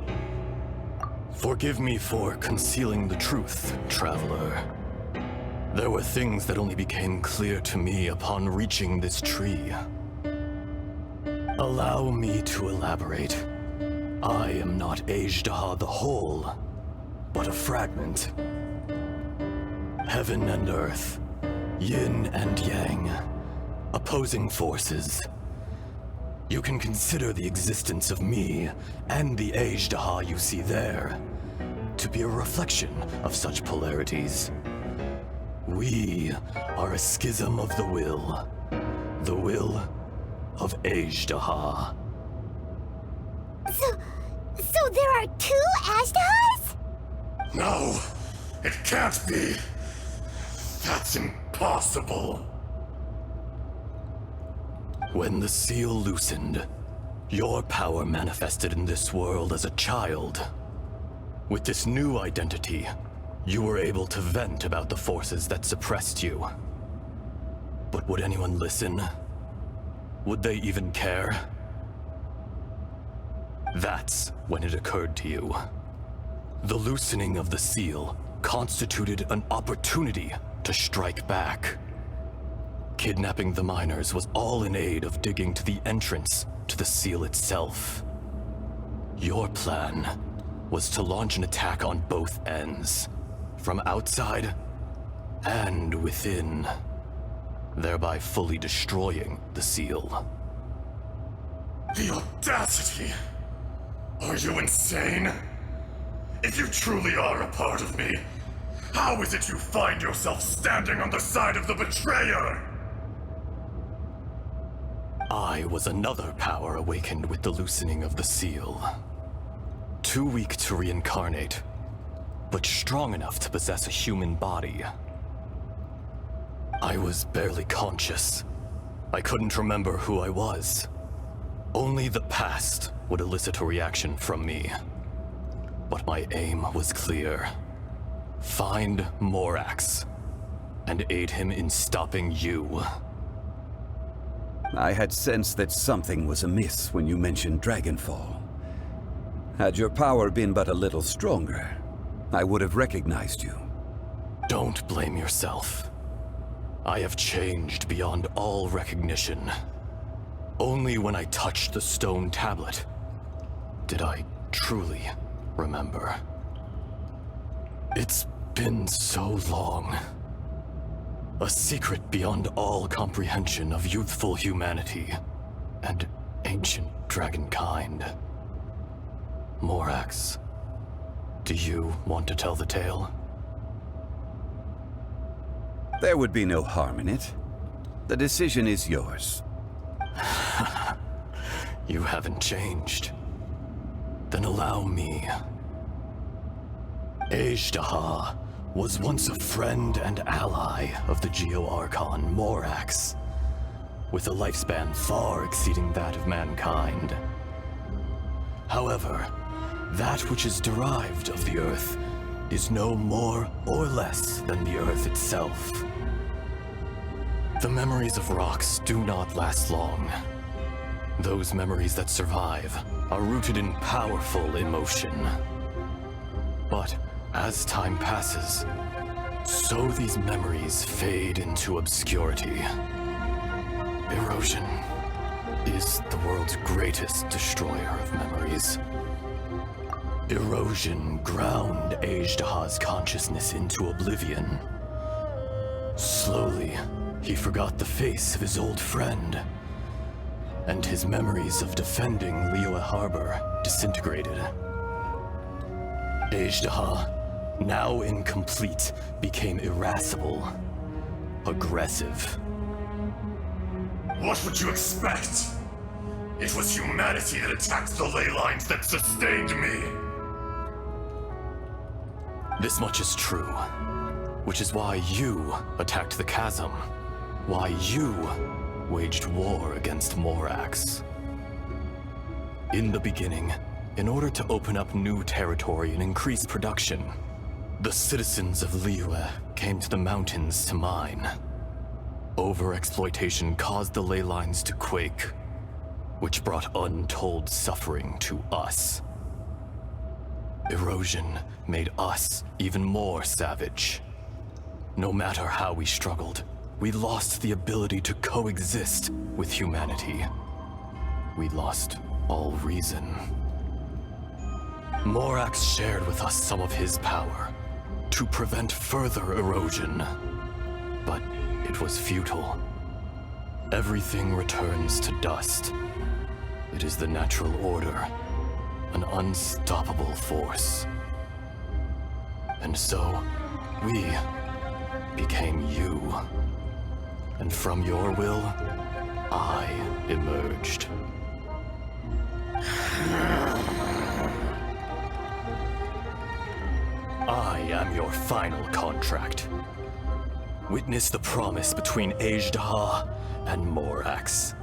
Forgive me for concealing the truth, traveler. There were things that only became clear to me upon reaching this tree. Allow me to elaborate. I am not Azhdaha the whole, but a fragment. Heaven and earth, yin and yang, opposing forces. You can consider the existence of me and the Azhdaha you see there to be a reflection of such polarities. We are a schism of the will of Azhdaha. So there are two Azhdahas? No, it can't be. That's impossible. When the seal loosened, your power manifested in this world as a child. With this new identity, you were able to vent about the forces that suppressed you. But would anyone listen? Would they even care? That's when it occurred to you. The loosening of the seal constituted an opportunity to strike back. Kidnapping the miners was all in aid of digging to the entrance to the seal itself. Your plan was to launch an attack on both ends, from outside and within, thereby fully destroying the seal. The audacity! Are you insane? If you truly are a part of me, how is it you find yourself standing on the side of the betrayer? I was another power awakened with the loosening of the seal. Too weak to reincarnate, but strong enough to possess a human body. I was barely conscious. I couldn't remember who I was. Only the past would elicit a reaction from me. But my aim was clear. Find Morax, and aid him in stopping you. I had sensed that something was amiss when you mentioned Dragonfall. Had your power been but a little stronger, I would have recognized you. Don't blame yourself. I have changed beyond all recognition. Only when I touched the stone tablet did I truly remember. It's been so long. A secret beyond all comprehension of youthful humanity and ancient dragonkind. Morax, do you want to tell the tale? There would be no harm in it. The decision is yours. You haven't changed. Then allow me. Azhdaha was once a friend and ally of the Geo-Archon Morax, with a lifespan far exceeding that of mankind. However, that which is derived of the Earth is no more or less than the Earth itself. The memories of rocks do not last long. Those memories that survive are rooted in powerful emotion. But as time passes, so these memories fade into obscurity. Erosion is the world's greatest destroyer of memories. Erosion ground Azhdaha's consciousness into oblivion. Slowly, he forgot the face of his old friend, and his memories of defending Liyue Harbor disintegrated. Azhdaha, now incomplete, became irascible, aggressive. What would you expect? It was humanity that attacked the ley lines that sustained me. This much is true, which is why you attacked the chasm, why you waged war against Morax. In the beginning, in order to open up new territory and increase production, The citizens of Liyue came to the mountains to mine. Overexploitation caused the ley lines to quake, which brought untold suffering to us. Erosion made us even more savage. No matter how we struggled, we lost the ability to coexist with humanity. We lost all reason. Morax shared with us some of his power to prevent further erosion, but it was futile. Everything returns to dust. It is the natural order, an unstoppable force. And so, we became you. And from your will, I emerged. I am your final contract. Witness the promise between Azhdaha and Morax.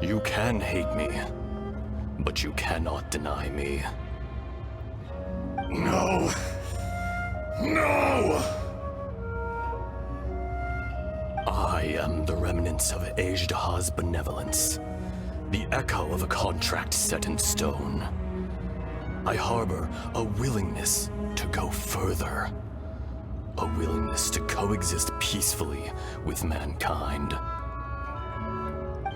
You can hate me, but you cannot deny me. No! No! I am the remnants of Azhdaha's benevolence, the echo of a contract set in stone. I harbor a willingness to go further, a willingness to coexist peacefully with mankind.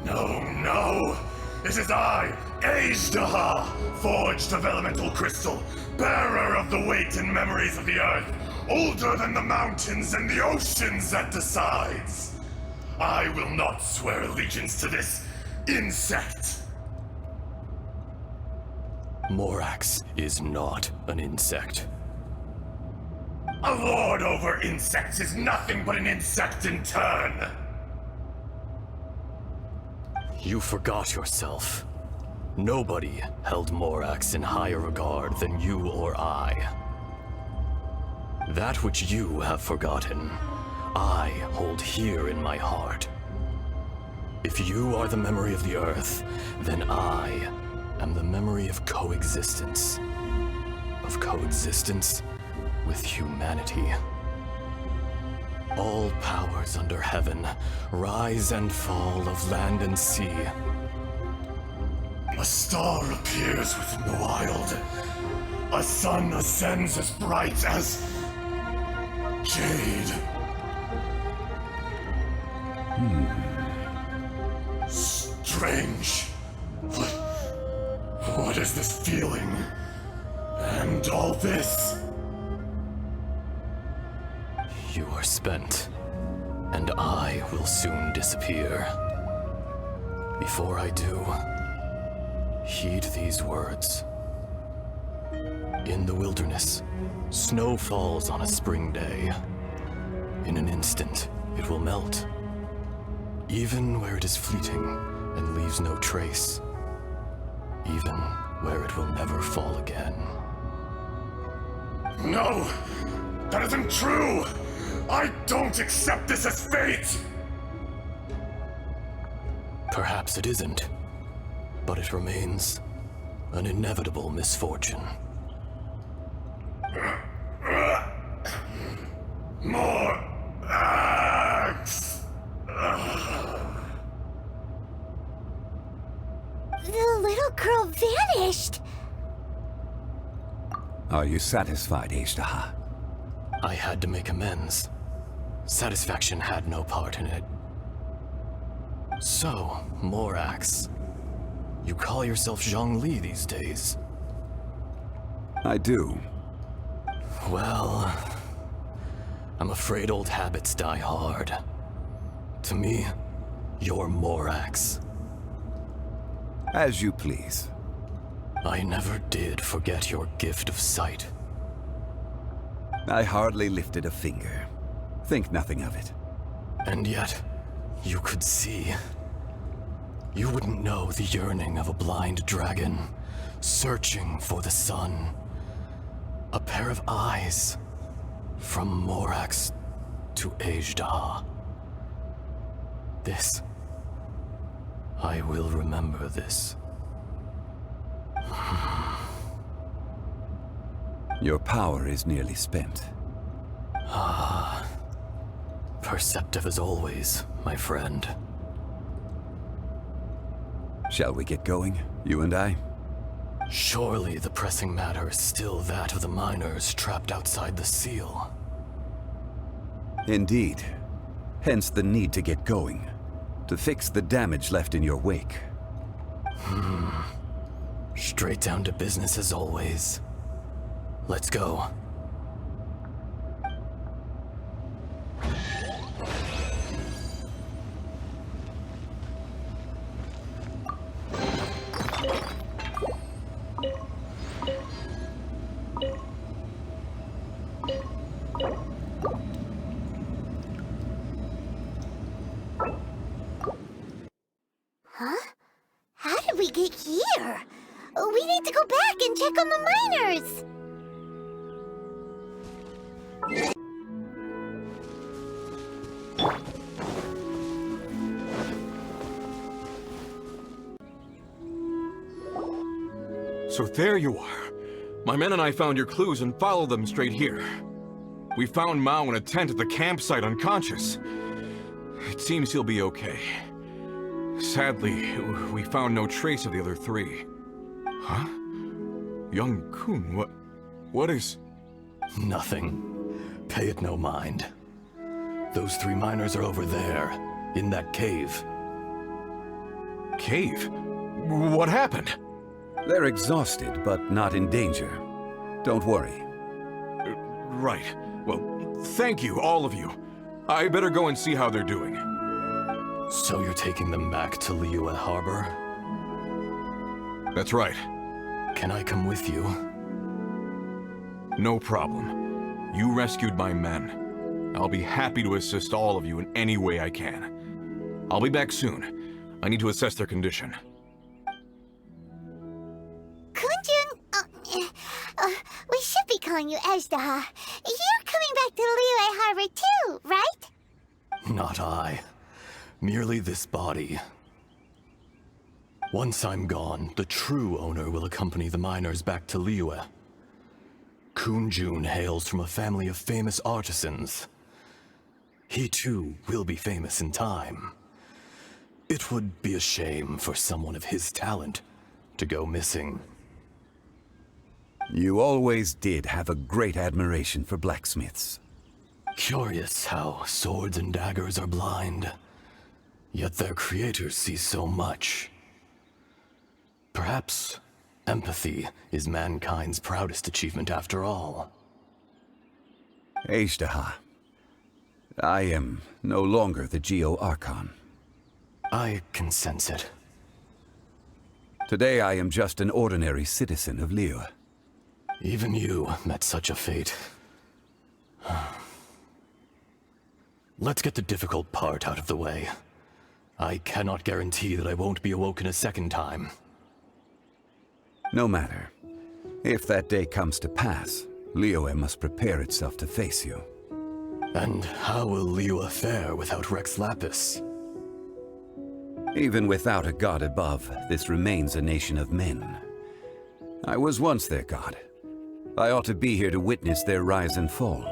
No, no! It is I, Azhdaha, forged of elemental crystal, bearer of the weight and memories of the earth, older than the mountains and the oceans that decides. I will not swear allegiance to this insect. Morax is not an insect. A lord over insects is nothing but an insect in turn. You forgot yourself. Nobody held Morax in higher regard than you or I. That which you have forgotten, I hold here in my heart. If you are the memory of the Earth, then I am the memory of coexistence. Of coexistence with humanity. All powers under heaven rise and fall of land and sea. A star appears within the wild. A sun ascends as bright as jade. Strange. What is this feeling? And all this? You are spent, and I will soon disappear. Before I do, heed these words. In the wilderness, snow falls on a spring day. In an instant, it will melt. Even where it is fleeting and leaves no trace. Even where it will never fall again. No! That isn't true! I don't accept this as fate! Perhaps it isn't, but it remains an inevitable misfortune. More axe! The little girl vanished! Are you satisfied, Azhdaha? I had to make amends. Satisfaction had no part in it. So, Morax, you call yourself Zhongli these days? I do. Well, I'm afraid old habits die hard. To me, you're Morax. As you please. I never did forget your gift of sight. I hardly lifted a finger. Think nothing of it. And yet, you could see. You wouldn't know the yearning of a blind dragon, searching for the sun. A pair of eyes, from Morax to Azhdaha. This. I will remember this. Your power is nearly spent. Perceptive as always, my friend. Shall we get going, you and I? Surely the pressing matter is still that of the miners trapped outside the seal. Indeed. Hence the need to get going. To fix the damage left in your wake. Straight down to business as always. Let's go. Huh? How did we get here? We need to go back and check on the miners! So there you are. My men and I found your clues and followed them straight here. We found Mao in a tent at the campsite unconscious. It seems he'll be okay. Sadly, we found no trace of the other three. Huh? Young Kun, what is... Nothing. Pay it no mind. Those three miners are over there, in that cave. Cave? What happened? They're exhausted, but not in danger. Don't worry. Right. Well, thank you, all of you. I better go and see how they're doing. So you're taking them back to Liyue Harbor? That's right. Can I come with you? No problem. You rescued my men. I'll be happy to assist all of you in any way I can. I'll be back soon. I need to assess their condition. Kunjun, we should be calling you Ezdaha. You're coming back to Liyue Harbor too, right? Not I. Merely this body. Once I'm gone, the true owner will accompany the miners back to Liyue. Kunjun hails from a family of famous artisans. He too will be famous in time. It would be a shame for someone of his talent to go missing. You always did have a great admiration for blacksmiths. Curious how swords and daggers are blind, yet their creators see so much. Perhaps empathy is mankind's proudest achievement after all. Ezdaha, I am no longer the Geo Archon. I can sense it. Today I am just an ordinary citizen of Liyue. Even you met such a fate. Let's get the difficult part out of the way. I cannot guarantee that I won't be awoken a second time. No matter. If that day comes to pass, Liyue must prepare itself to face you. And how will Liyue fare without Rex Lapis? Even without a god above, this remains a nation of men. I was once their god. I ought to be here to witness their rise and fall.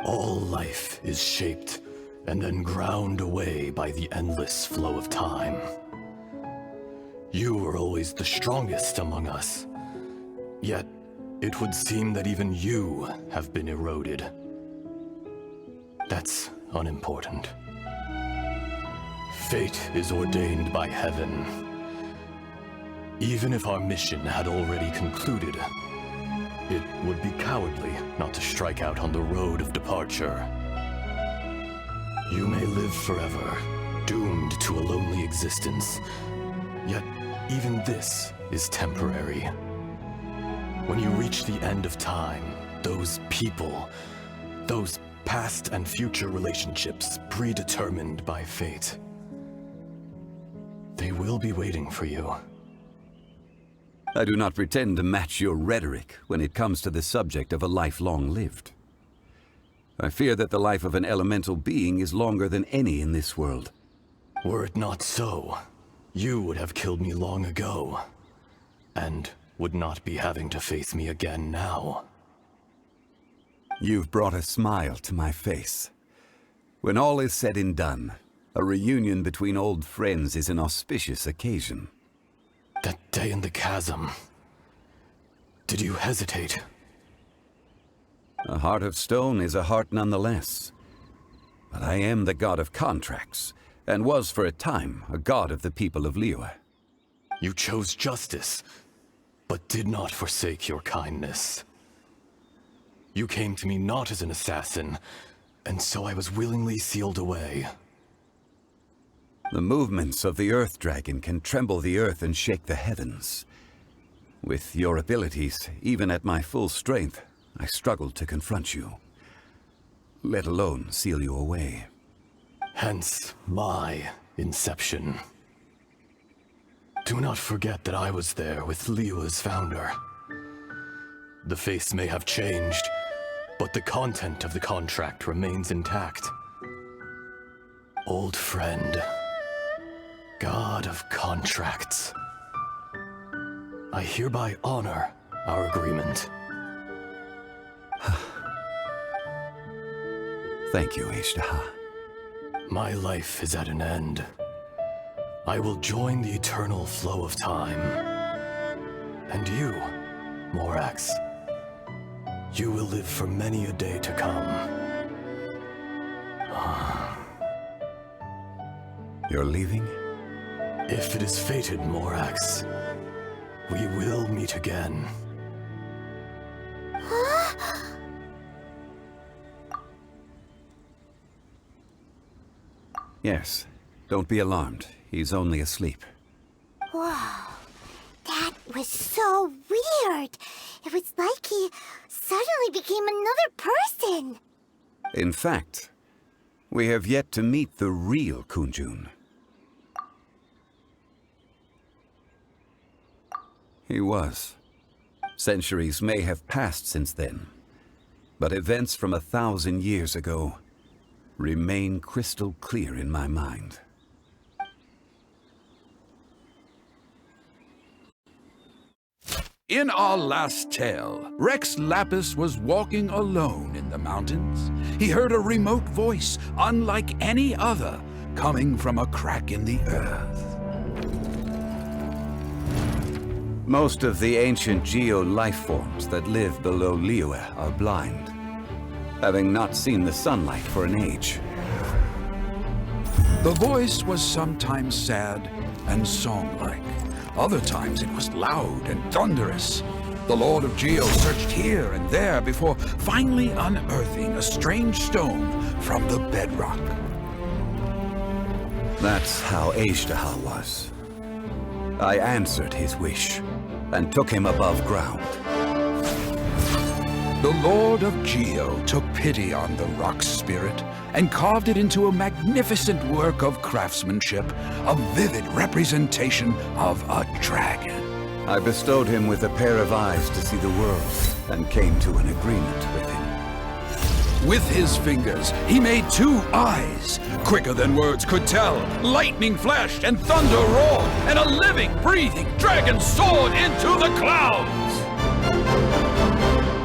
All life is shaped and then ground away by the endless flow of time. You were always the strongest among us. Yet, it would seem that even you have been eroded. That's unimportant. Fate is ordained by heaven. Even if our mission had already concluded, it would be cowardly not to strike out on the road of departure. You may live forever, doomed to a lonely existence. Yet, even this is temporary. When you reach the end of time, those people, those past and future relationships predetermined by fate, they will be waiting for you. I do not pretend to match your rhetoric when it comes to the subject of a life long lived. I fear that the life of an elemental being is longer than any in this world. Were it not so, you would have killed me long ago, and would not be having to face me again now. You've brought a smile to my face. When all is said and done, a reunion between old friends is an auspicious occasion. That day in the chasm. Did you hesitate? A heart of stone is a heart nonetheless. But I am the god of contracts, and was for a time a god of the people of Liyue. You chose justice, but did not forsake your kindness. You came to me not as an assassin, and so I was willingly sealed away. The movements of the Earth Dragon can tremble the earth and shake the heavens. With your abilities, even at my full strength, I struggled to confront you, let alone seal you away. Hence my inception. Do not forget that I was there with Liyue's founder. The face may have changed, but the content of the contract remains intact. Old friend, god of contracts. I hereby honor our agreement. Thank you, Ashtaha. My life is at an end. I will join the eternal flow of time. And you, Morax, you will live for many a day to come. You're leaving? If it is fated, Morax, we will meet again. Yes. Don't be alarmed. He's only asleep. Whoa. That was so weird. It was like he suddenly became another person. In fact, we have yet to meet the real Kunjun. He was. Centuries may have passed since then, but events from 1,000 years ago remain crystal clear in my mind. In our last tale, Rex Lapis was walking alone in the mountains. He heard a remote voice, unlike any other, coming from a crack in the earth. Most of the ancient geo-life forms that live below Liyue are blind, having not seen the sunlight for an age. The voice was sometimes sad and song-like. Other times it was loud and thunderous. The Lord of Geo searched here and there before finally unearthing a strange stone from the bedrock. That's how Ashtaha was. I answered his wish and took him above ground. The Lord of Geo took pity on the rock spirit and carved it into a magnificent work of craftsmanship, a vivid representation of a dragon. I bestowed him with a pair of eyes to see the world and came to an agreement with him. With his fingers, he made 2 eyes, quicker than words could tell. Lightning flashed and thunder roared, and a living, breathing dragon soared into the clouds.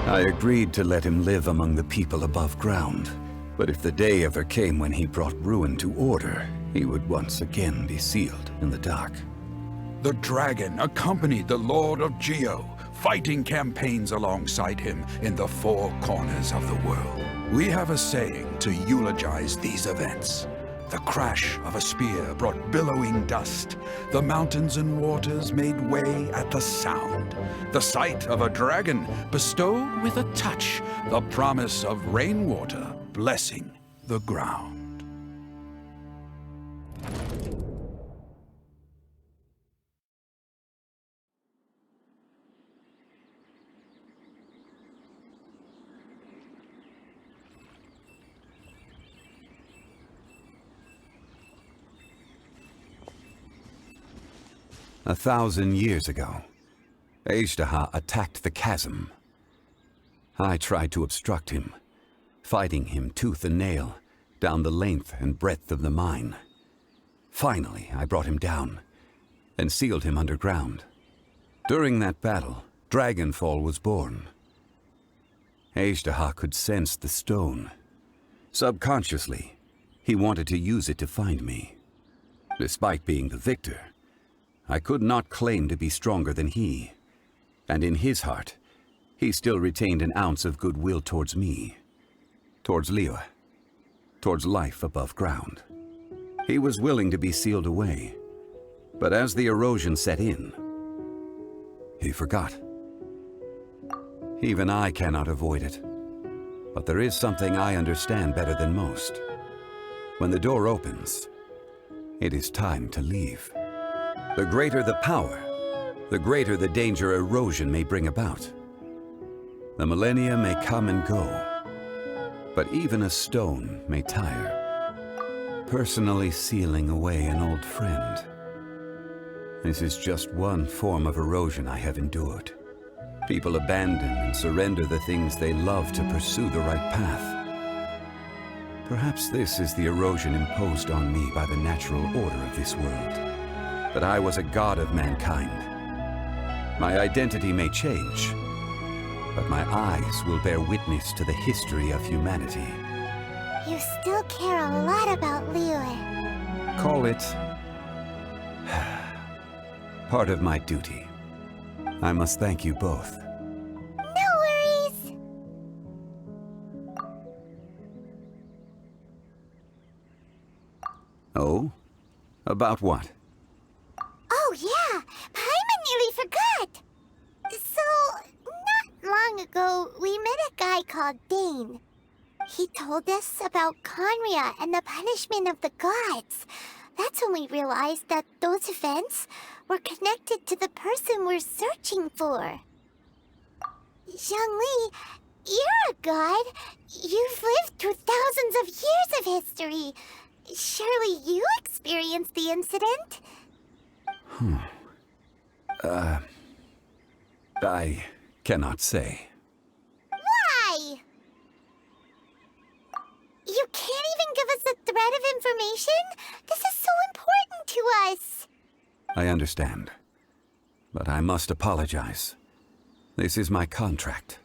I agreed to let him live among the people above ground. But if the day ever came when he brought ruin to order, he would once again be sealed in the dark. The dragon accompanied the Lord of Geo, fighting campaigns alongside him in the 4 corners of the world. We have a saying to eulogize these events. The crash of a spear brought billowing dust. The mountains and waters made way at the sound. The sight of a dragon bestowed with a touch the promise of rainwater blessing the ground. A 1,000 years ago, Ashtaha attacked the chasm. I tried to obstruct him, fighting him tooth and nail down the length and breadth of the mine. Finally, I brought him down and sealed him underground. During that battle, Dragonfall was born. Ashtaha could sense the stone. Subconsciously, He wanted to use it to find me. Despite being the victor, I could not claim to be stronger than he. And in his heart, he still retained an ounce of goodwill towards me, towards Liyue, towards life above ground. He was willing to be sealed away, but as the erosion set in, he forgot. Even I cannot avoid it, but there is something I understand better than most. When the door opens, it is time to leave. The greater the power, the greater the danger erosion may bring about. The millennia may come and go, but even a stone may tire, personally sealing away an old friend. This is just one form of erosion I have endured. People abandon and surrender the things they love to pursue the right path. Perhaps this is the erosion imposed on me by the natural order of this world. That I was a god of mankind. My identity may change, but my eyes will bear witness to the history of humanity. You still care a lot about Liyue. Call it part of my duty. I must thank you both. No worries. Oh? About what? Oh yeah, Paimon nearly forgot. So, not long ago, we met a guy called Dane. He told us about Khaenri'ah and the punishment of the gods. That's when we realized that those events were connected to the person we're searching for. Zhongli, you're a god. You've lived through thousands of years of history. Surely you experienced the incident? I cannot say. Why? You can't even give us a thread of information? This is so important to us. I understand. But I must apologize. This is my contract.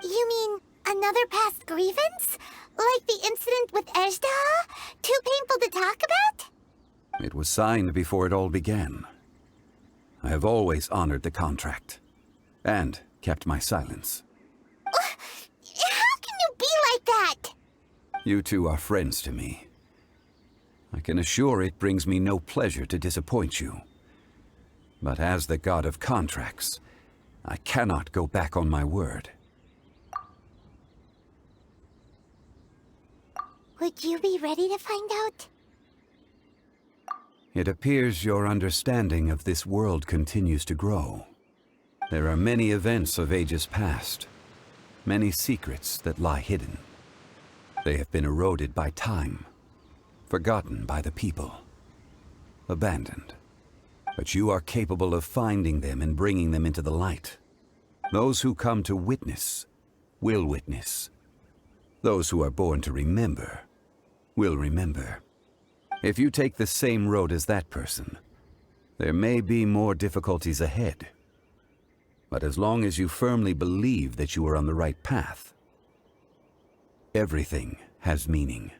You mean another past grievance? Like the incident with Ezda? Too painful to talk about? It was signed before it all began. I have always honored the contract. And kept my silence. How can you be like that? You two are friends to me. I can assure it brings me no pleasure to disappoint you. But as the god of contracts, I cannot go back on my word. Would you be ready to find out? It appears your understanding of this world continues to grow. There are many events of ages past, many secrets that lie hidden. They have been eroded by time, forgotten by the people, abandoned. But you are capable of finding them and bringing them into the light. Those who come to witness will witness. Those who are born to remember will remember. If you take the same road as that person, there may be more difficulties ahead. But as long as you firmly believe that you are on the right path, everything has meaning.